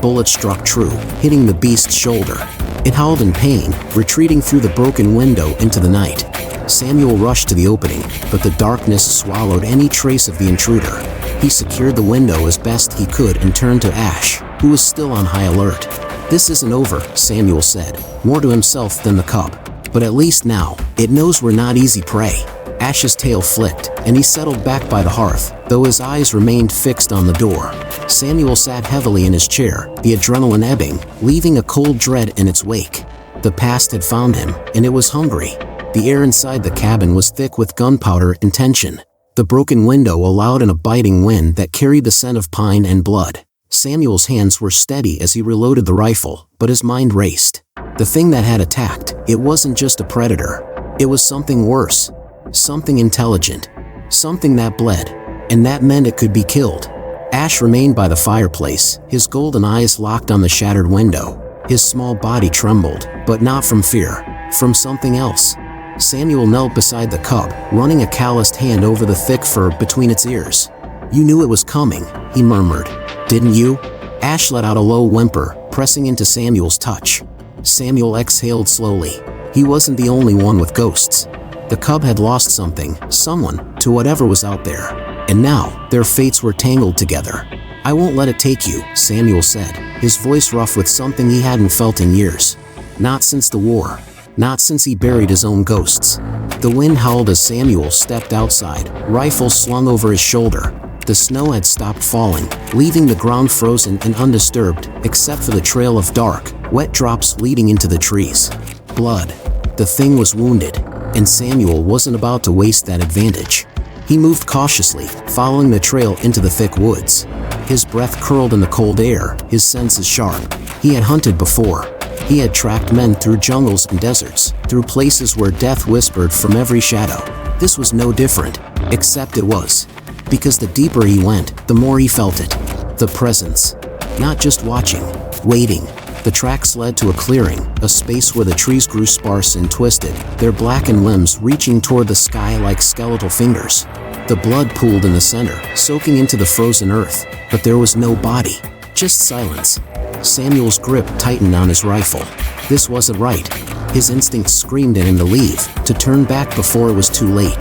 bullet struck true, hitting the beast's shoulder. It howled in pain, retreating through the broken window into the night. Samuel rushed to the opening, but the darkness swallowed any trace of the intruder. He secured the window as best he could and turned to Ash, who was still on high alert. "This isn't over," Samuel said, more to himself than the cub. "But at least now, it knows we're not easy prey." Ash's tail flicked, and he settled back by the hearth, though his eyes remained fixed on the door. Samuel sat heavily in his chair, the adrenaline ebbing, leaving a cold dread in its wake. The past had found him, and it was hungry. The air inside the cabin was thick with gunpowder and tension. The broken window allowed in a biting wind that carried the scent of pine and blood. Samuel's hands were steady as he reloaded the rifle, but his mind raced. The thing that had attacked, it wasn't just a predator. It was something worse. Something intelligent. Something that bled. And that meant it could be killed. Ash remained by the fireplace, his golden eyes locked on the shattered window. His small body trembled, but not from fear, from something else. Samuel knelt beside the cub, running a calloused hand over the thick fur between its ears. "You knew it was coming," he murmured. "Didn't you?" Ash let out a low whimper, pressing into Samuel's touch. Samuel exhaled slowly. He wasn't the only one with ghosts. The cub had lost something, someone, to whatever was out there. And now, their fates were tangled together. "I won't let it take you," Samuel said, his voice rough with something he hadn't felt in years. Not since the war. Not since he buried his own ghosts. The wind howled as Samuel stepped outside, rifle slung over his shoulder. The snow had stopped falling, leaving the ground frozen and undisturbed, except for the trail of dark, wet drops leading into the trees. Blood. The thing was wounded, and Samuel wasn't about to waste that advantage. He moved cautiously, following the trail into the thick woods. His breath curled in the cold air, his senses sharp. He had hunted before. He had tracked men through jungles and deserts, through places where death whispered from every shadow. This was no different, except it was. Because the deeper he went, the more he felt it. The presence. Not just watching, waiting. The tracks led to a clearing, a space where the trees grew sparse and twisted, their blackened limbs reaching toward the sky like skeletal fingers. The blood pooled in the center, soaking into the frozen earth, but there was no body, just silence. Samuel's grip tightened on his rifle. This wasn't right. His instincts screamed at him to leave, to turn back before it was too late.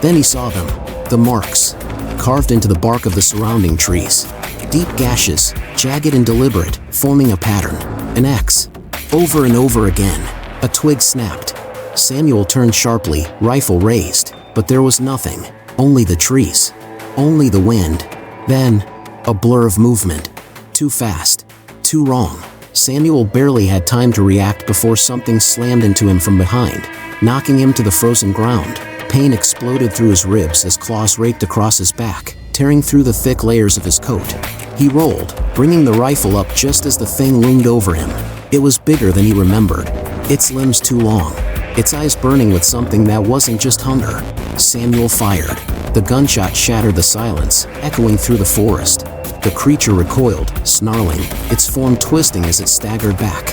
Then he saw them, the marks, carved into the bark of the surrounding trees. Deep gashes, jagged and deliberate, forming a pattern. An X. Over and over again. A twig snapped. Samuel turned sharply, rifle raised, but there was nothing. Only the trees. Only the wind. Then, a blur of movement. Too fast. Too wrong. Samuel barely had time to react before something slammed into him from behind, knocking him to the frozen ground. Pain exploded through his ribs as claws raked across his back, tearing through the thick layers of his coat. He rolled, bringing the rifle up just as the thing loomed over him. It was bigger than he remembered, its limbs too long, its eyes burning with something that wasn't just hunger. Samuel fired. The gunshot shattered the silence, echoing through the forest. The creature recoiled, snarling, its form twisting as it staggered back.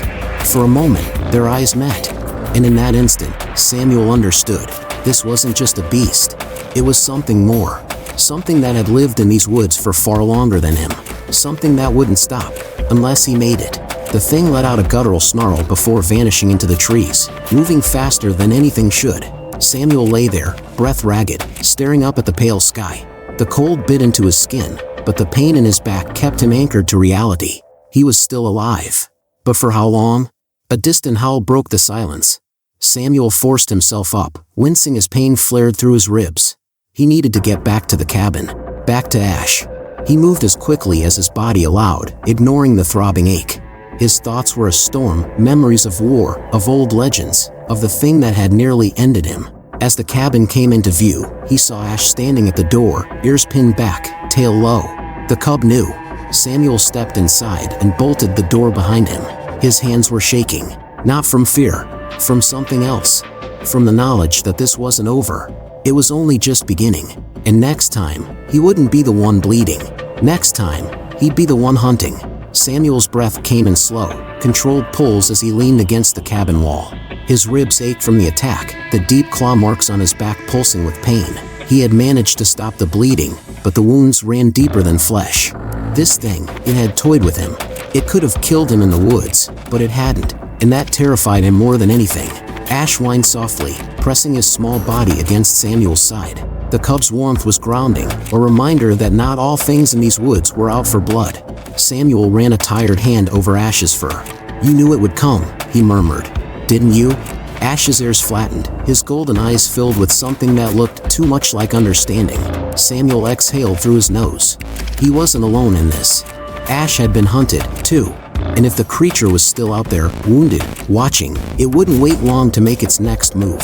For a moment, their eyes met, and in that instant, Samuel understood. This wasn't just a beast. It was something more. Something that had lived in these woods for far longer than him. Something that wouldn't stop, unless he made it. The thing let out a guttural snarl before vanishing into the trees, moving faster than anything should. Samuel lay there, breath ragged, staring up at the pale sky. The cold bit into his skin, but the pain in his back kept him anchored to reality. He was still alive. But for how long? A distant howl broke the silence. Samuel forced himself up, wincing as pain flared through his ribs. He needed to get back to the cabin, back to Ash. He moved as quickly as his body allowed, ignoring the throbbing ache. His thoughts were a storm, memories of war, of old legends, of the thing that had nearly ended him. As the cabin came into view, he saw Ash standing at the door, ears pinned back, tail low. The cub knew. Samuel stepped inside and bolted the door behind him. His hands were shaking, not from fear, from something else, from the knowledge that this wasn't over. It was only just beginning, and next time, he wouldn't be the one bleeding. Next time, he'd be the one hunting. Samuel's breath came in slow, controlled pulls as he leaned against the cabin wall. His ribs ached from the attack, the deep claw marks on his back pulsing with pain. He had managed to stop the bleeding, but the wounds ran deeper than flesh. This thing, it had toyed with him. It could have killed him in the woods, but it hadn't, and that terrified him more than anything. Ash whined softly, pressing his small body against Samuel's side. The cub's warmth was grounding, a reminder that not all things in these woods were out for blood. Samuel ran a tired hand over Ash's fur. "You knew it would come," he murmured. "Didn't you?" Ash's ears flattened, his golden eyes filled with something that looked too much like understanding. Samuel exhaled through his nose. He wasn't alone in this. Ash had been hunted, too. And if the creature was still out there, wounded, watching, it wouldn't wait long to make its next move.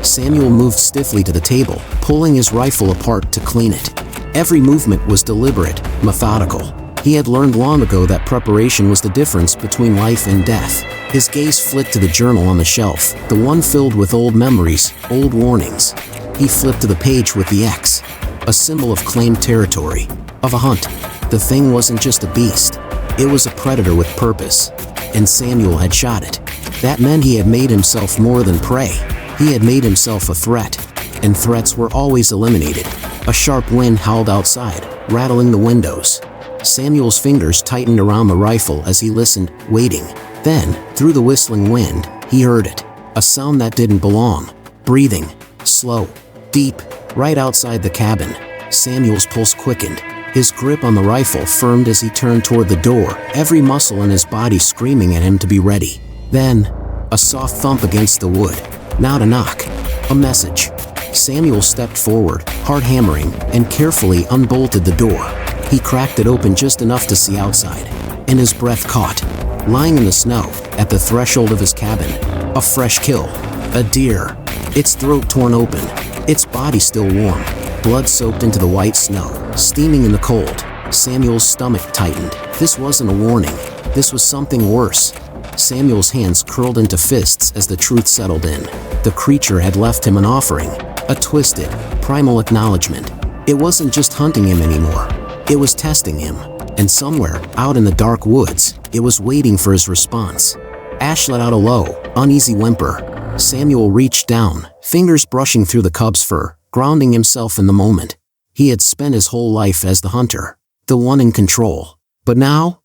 Samuel moved stiffly to the table, pulling his rifle apart to clean it. Every movement was deliberate, methodical. He had learned long ago that preparation was the difference between life and death. His gaze flicked to the journal on the shelf, the one filled with old memories, old warnings. He flipped to the page with the X, a symbol of claimed territory, of a hunt. The thing wasn't just a beast. It was a predator with purpose, and Samuel had shot it. That meant he had made himself more than prey. He had made himself a threat, and threats were always eliminated. A sharp wind howled outside, rattling the windows. Samuel's fingers tightened around the rifle as he listened, waiting. Then, through the whistling wind, he heard it. A sound that didn't belong. Breathing. Slow. Deep. Right outside the cabin. Samuel's pulse quickened. His grip on the rifle firmed as he turned toward the door, every muscle in his body screaming at him to be ready. Then, a soft thump against the wood. Not a knock. A message. Samuel stepped forward, heart hammering, and carefully unbolted the door. He cracked it open just enough to see outside, and his breath caught. Lying in the snow, at the threshold of his cabin, a fresh kill. A deer. Its throat torn open. Its body still warm. Blood soaked into the white snow, steaming in the cold. Samuel's stomach tightened. This wasn't a warning. This was something worse. Samuel's hands curled into fists as the truth settled in. The creature had left him an offering. A twisted, primal acknowledgement. It wasn't just hunting him anymore. It was testing him. And somewhere, out in the dark woods, it was waiting for his response. Ash let out a low, uneasy whimper. Samuel reached down, fingers brushing through the cub's fur, grounding himself in the moment. He had spent his whole life as the hunter, the one in control. But now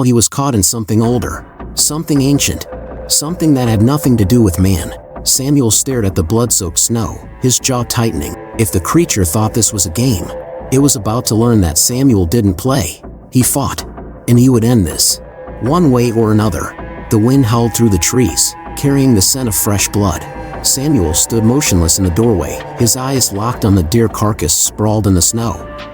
he was caught in something older, something ancient, something that had nothing to do with man. Samuel stared at the blood-soaked snow, his jaw tightening. If the creature thought this was a game, it was about to learn that Samuel didn't play. He fought, and he would end this. One way or another. The wind howled through the trees, carrying the scent of fresh blood. Samuel stood motionless in the doorway, his eyes locked on the deer carcass sprawled in the snow.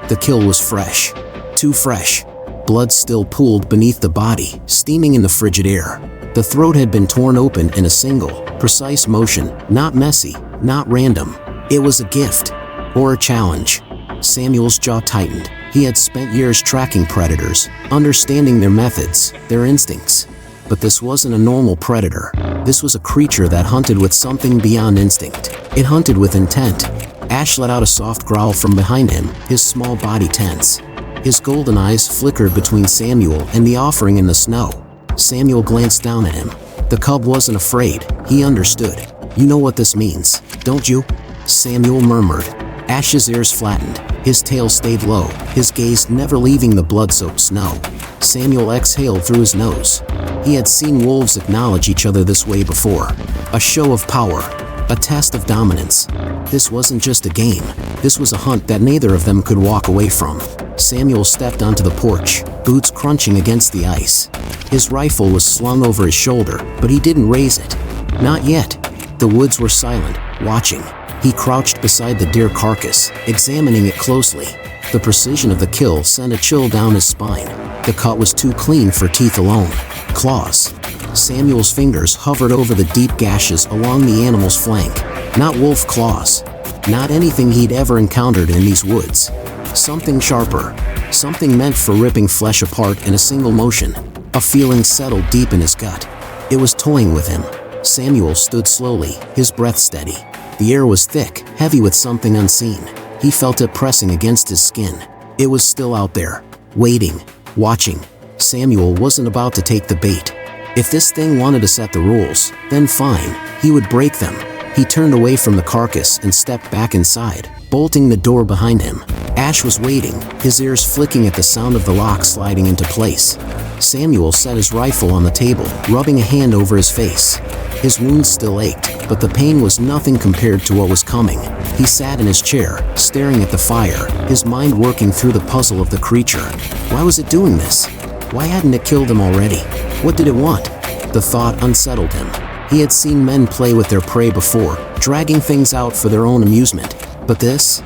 The kill was fresh. Too fresh. Blood still pooled beneath the body, steaming in the frigid air. The throat had been torn open in a single, precise motion, not messy, not random. It was a gift. Or a challenge. Samuel's jaw tightened. He had spent years tracking predators, understanding their methods, their instincts. But this wasn't a normal predator. This was a creature that hunted with something beyond instinct. It hunted with intent. Ash let out a soft growl from behind him, his small body tense. His golden eyes flickered between Samuel and the offering in the snow. Samuel glanced down at him. The cub wasn't afraid. He understood. "You know what this means, don't you?" Samuel murmured. Ash's ears flattened. His tail stayed low, his gaze never leaving the blood-soaked snow. Samuel exhaled through his nose. He had seen wolves acknowledge each other this way before. A show of power. A test of dominance. This wasn't just a game. This was a hunt that neither of them could walk away from. Samuel stepped onto the porch, boots crunching against the ice. His rifle was slung over his shoulder, but he didn't raise it. Not yet. The woods were silent, watching. He crouched beside the deer carcass, examining it closely. The precision of the kill sent a chill down his spine. The cut was too clean for teeth alone. Claws. Samuel's fingers hovered over the deep gashes along the animal's flank. Not wolf claws. Not anything he'd ever encountered in these woods. Something sharper. Something meant for ripping flesh apart in a single motion. A feeling settled deep in his gut. It was toying with him. Samuel stood slowly, his breath steady. The air was thick, heavy with something unseen. He felt it pressing against his skin. It was still out there, waiting, watching. Samuel wasn't about to take the bait. If this thing wanted to set the rules, then fine, he would break them. He turned away from the carcass and stepped back inside, bolting the door behind him. Ash was waiting, his ears flicking at the sound of the lock sliding into place. Samuel set his rifle on the table, rubbing a hand over his face. His wounds still ached, but the pain was nothing compared to what was coming. He sat in his chair, staring at the fire, his mind working through the puzzle of the creature. Why was it doing this? Why hadn't it killed him already? What did it want? The thought unsettled him. He had seen men play with their prey before, dragging things out for their own amusement. But this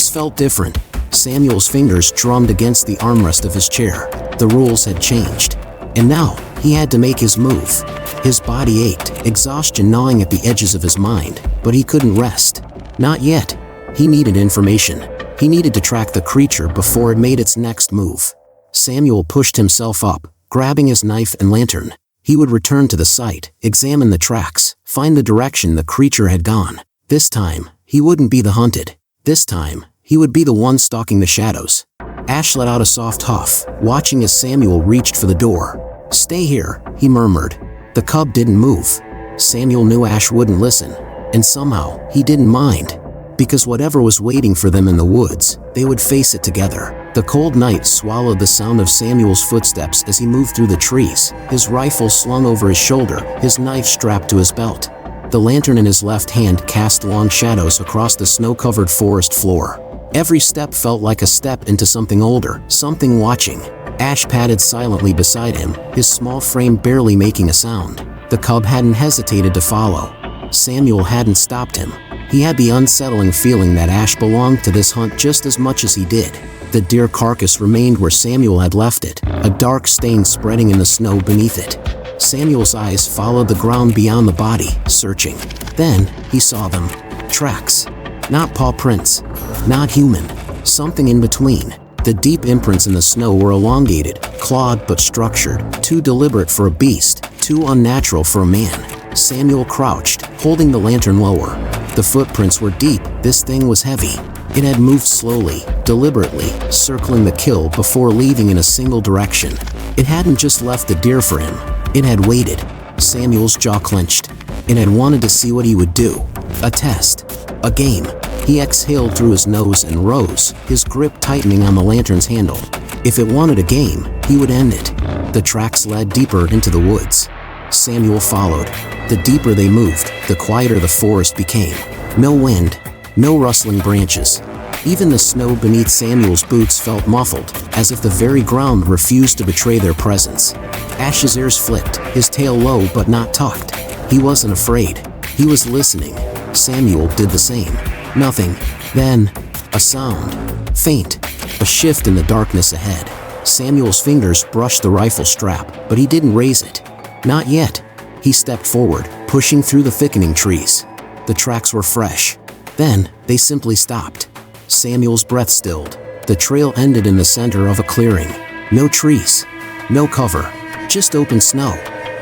felt different. Samuel's fingers drummed against the armrest of his chair. The rules had changed. And now, he had to make his move. His body ached, exhaustion gnawing at the edges of his mind, but he couldn't rest. Not yet. He needed information. He needed to track the creature before it made its next move. Samuel pushed himself up, grabbing his knife and lantern. He would return to the site, examine the tracks, find the direction the creature had gone. This time, he wouldn't be the hunted. This time, he would be the one stalking the shadows. Ash let out a soft huff, watching as Samuel reached for the door. "Stay here," he murmured. The cub didn't move. Samuel knew Ash wouldn't listen, and somehow, he didn't mind. Because whatever was waiting for them in the woods, they would face it together. The cold night swallowed the sound of Samuel's footsteps as he moved through the trees, his rifle slung over his shoulder, his knife strapped to his belt. The lantern in his left hand cast long shadows across the snow-covered forest floor. Every step felt like a step into something older, something watching. Ash padded silently beside him, his small frame barely making a sound. The cub hadn't hesitated to follow. Samuel hadn't stopped him. He had the unsettling feeling that Ash belonged to this hunt just as much as he did. The deer carcass remained where Samuel had left it, a dark stain spreading in the snow beneath it. Samuel's eyes followed the ground beyond the body, searching. Then, he saw them. Tracks. Not paw prints. Not human. Something in between. The deep imprints in the snow were elongated, clawed but structured, too deliberate for a beast, too unnatural for a man. Samuel crouched, holding the lantern lower. The footprints were deep. This thing was heavy. It had moved slowly, deliberately, circling the kill before leaving in a single direction. It hadn't just left the deer for him. It had waited. Samuel's jaw clenched. It had wanted to see what he would do. A test. A game. He exhaled through his nose and rose, his grip tightening on the lantern's handle. If it wanted a game, he would end it. The tracks led deeper into the woods. Samuel followed. The deeper they moved, the quieter the forest became. No wind, no rustling branches. Even the snow beneath Samuel's boots felt muffled, as if the very ground refused to betray their presence. Ash's ears flipped, his tail low but not tucked. He wasn't afraid. He was listening. Samuel did the same. Nothing. Then, a sound. Faint. A shift in the darkness ahead. Samuel's fingers brushed the rifle strap, but he didn't raise it. Not yet. He stepped forward, pushing through the thickening trees. The tracks were fresh. Then, they simply stopped. Samuel's breath stilled. The trail ended in the center of a clearing. No trees. No cover. Just open snow.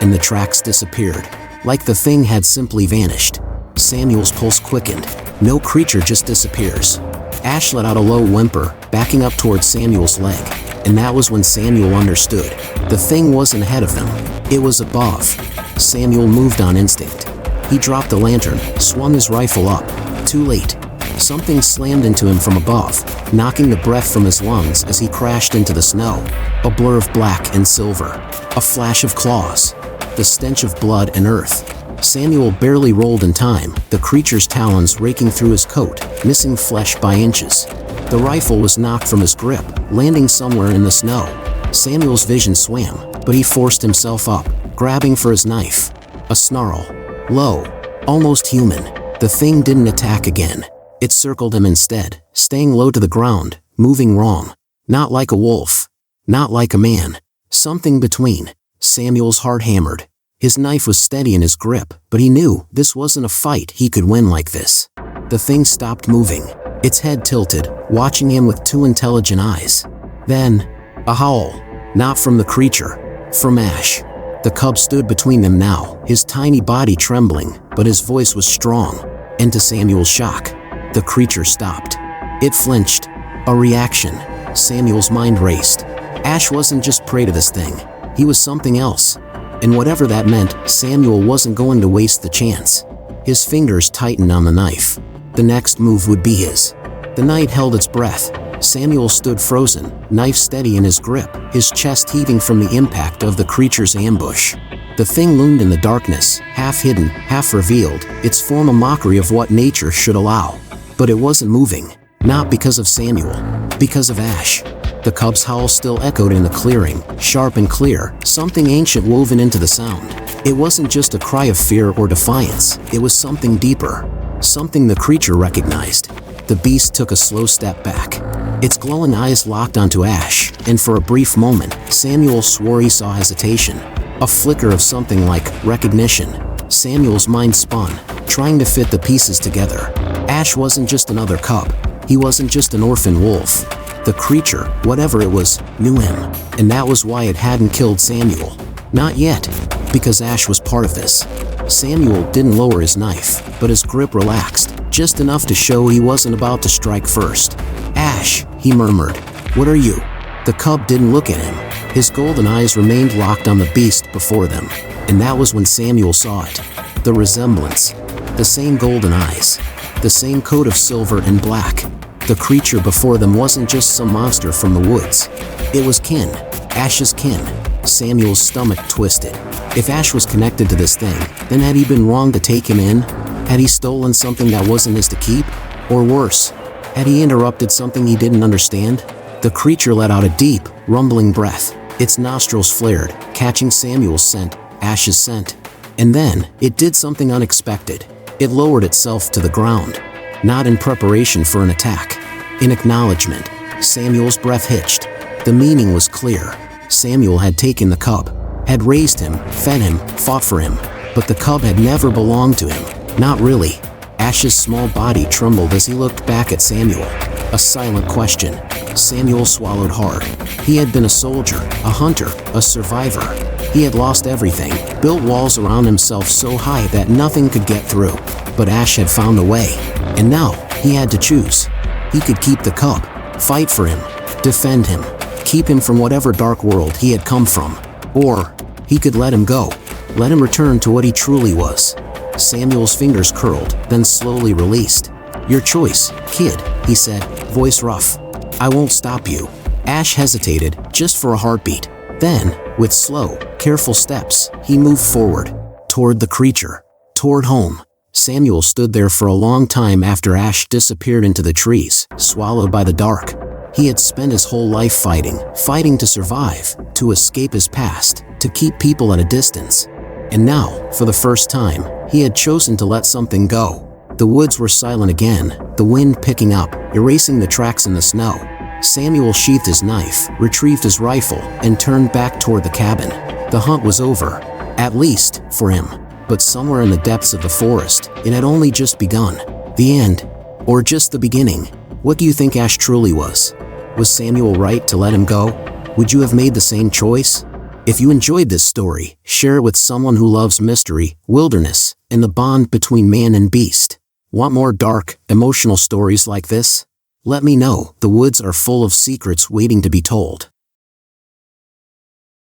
And the tracks disappeared. Like the thing had simply vanished. Samuel's pulse quickened. No creature just disappears. Ash let out a low whimper, backing up towards Samuel's leg. And that was when Samuel understood. The thing wasn't ahead of them. It was above. Samuel moved on instinct. He dropped the lantern, swung his rifle up. Too late. Something slammed into him from above, knocking the breath from his lungs as he crashed into the snow. A blur of black and silver. A flash of claws. The stench of blood and earth. Samuel barely rolled in time, the creature's talons raking through his coat, missing flesh by inches. The rifle was knocked from his grip, landing somewhere in the snow. Samuel's vision swam, but he forced himself up, grabbing for his knife. A snarl. Low. Almost human. The thing didn't attack again. It circled him instead, staying low to the ground, moving wrong. Not like a wolf. Not like a man. Something between. Samuel's heart hammered. His knife was steady in his grip, but he knew this wasn't a fight he could win like this. The thing stopped moving, its head tilted, watching him with two intelligent eyes. Then, a howl. Not from the creature. From Ash. The cub stood between them now, his tiny body trembling, but his voice was strong. And to Samuel's shock, the creature stopped. It flinched. A reaction. Samuel's mind raced. Ash wasn't just prey to this thing. He was something else. And whatever that meant, Samuel wasn't going to waste the chance. His fingers tightened on the knife. The next move would be his. The night held its breath. Samuel stood frozen, knife steady in his grip, his chest heaving from the impact of the creature's ambush. The thing loomed in the darkness, half hidden, half revealed, its form a mockery of what nature should allow. But it wasn't moving. Not because of Samuel. Because of Ash. The cub's howl still echoed in the clearing, sharp and clear, something ancient woven into the sound. It wasn't just a cry of fear or defiance, it was something deeper. Something the creature recognized. The beast took a slow step back. Its glowing eyes locked onto Ash, and for a brief moment, Samuel swore he saw hesitation. A flicker of something like recognition. Samuel's mind spun, trying to fit the pieces together. Ash wasn't just another cub. He wasn't just an orphan wolf. The creature, whatever it was, knew him, and that was why it hadn't killed Samuel. Not yet, because Ash was part of this. Samuel didn't lower his knife, but his grip relaxed, just enough to show he wasn't about to strike first. "Ash," he murmured, "what are you?" The cub didn't look at him. His golden eyes remained locked on the beast before them, and that was when Samuel saw it. The resemblance. The same golden eyes. The same coat of silver and black. The creature before them wasn't just some monster from the woods. It was kin. Ash's kin. Samuel's stomach twisted. If Ash was connected to this thing, then had he been wrong to take him in? Had he stolen something that wasn't his to keep? Or worse, had he interrupted something he didn't understand? The creature let out a deep, rumbling breath. Its nostrils flared, catching Samuel's scent, Ash's scent. And then, it did something unexpected. It lowered itself to the ground. Not in preparation for an attack. In acknowledgement. Samuel's breath hitched. The meaning was clear. Samuel had taken the cub. had raised him, fed him, fought for him. But the cub had never belonged to him. Not really. Ash's small body trembled as he looked back at Samuel. A silent question. Samuel swallowed hard. He had been a soldier, a hunter, a survivor. He had lost everything, built walls around himself so high that nothing could get through. But Ash had found a way. And now, he had to choose. He could keep the cub, fight for him, defend him, keep him from whatever dark world he had come from. Or, he could let him go, let him return to what he truly was. Samuel's fingers curled, then slowly released. "Your choice, kid," he said, voice rough. "I won't stop you." Ash hesitated, just for a heartbeat. Then, with slow, careful steps, he moved forward, toward the creature, toward home. Samuel stood there for a long time after Ash disappeared into the trees, swallowed by the dark. He had spent his whole life fighting to survive, to escape his past, to keep people at a distance. And now, for the first time, he had chosen to let something go. The woods were silent again, the wind picking up, erasing the tracks in the snow. Samuel sheathed his knife, retrieved his rifle, and turned back toward the cabin. The hunt was over, at least, for him. But somewhere in the depths of the forest, it had only just begun. The end. Or just the beginning. What do you think Ash truly was? Was Samuel right to let him go? Would you have made the same choice? If you enjoyed this story, share it with someone who loves mystery, wilderness, and the bond between man and beast. Want more dark, emotional stories like this? Let me know. The woods are full of secrets waiting to be told.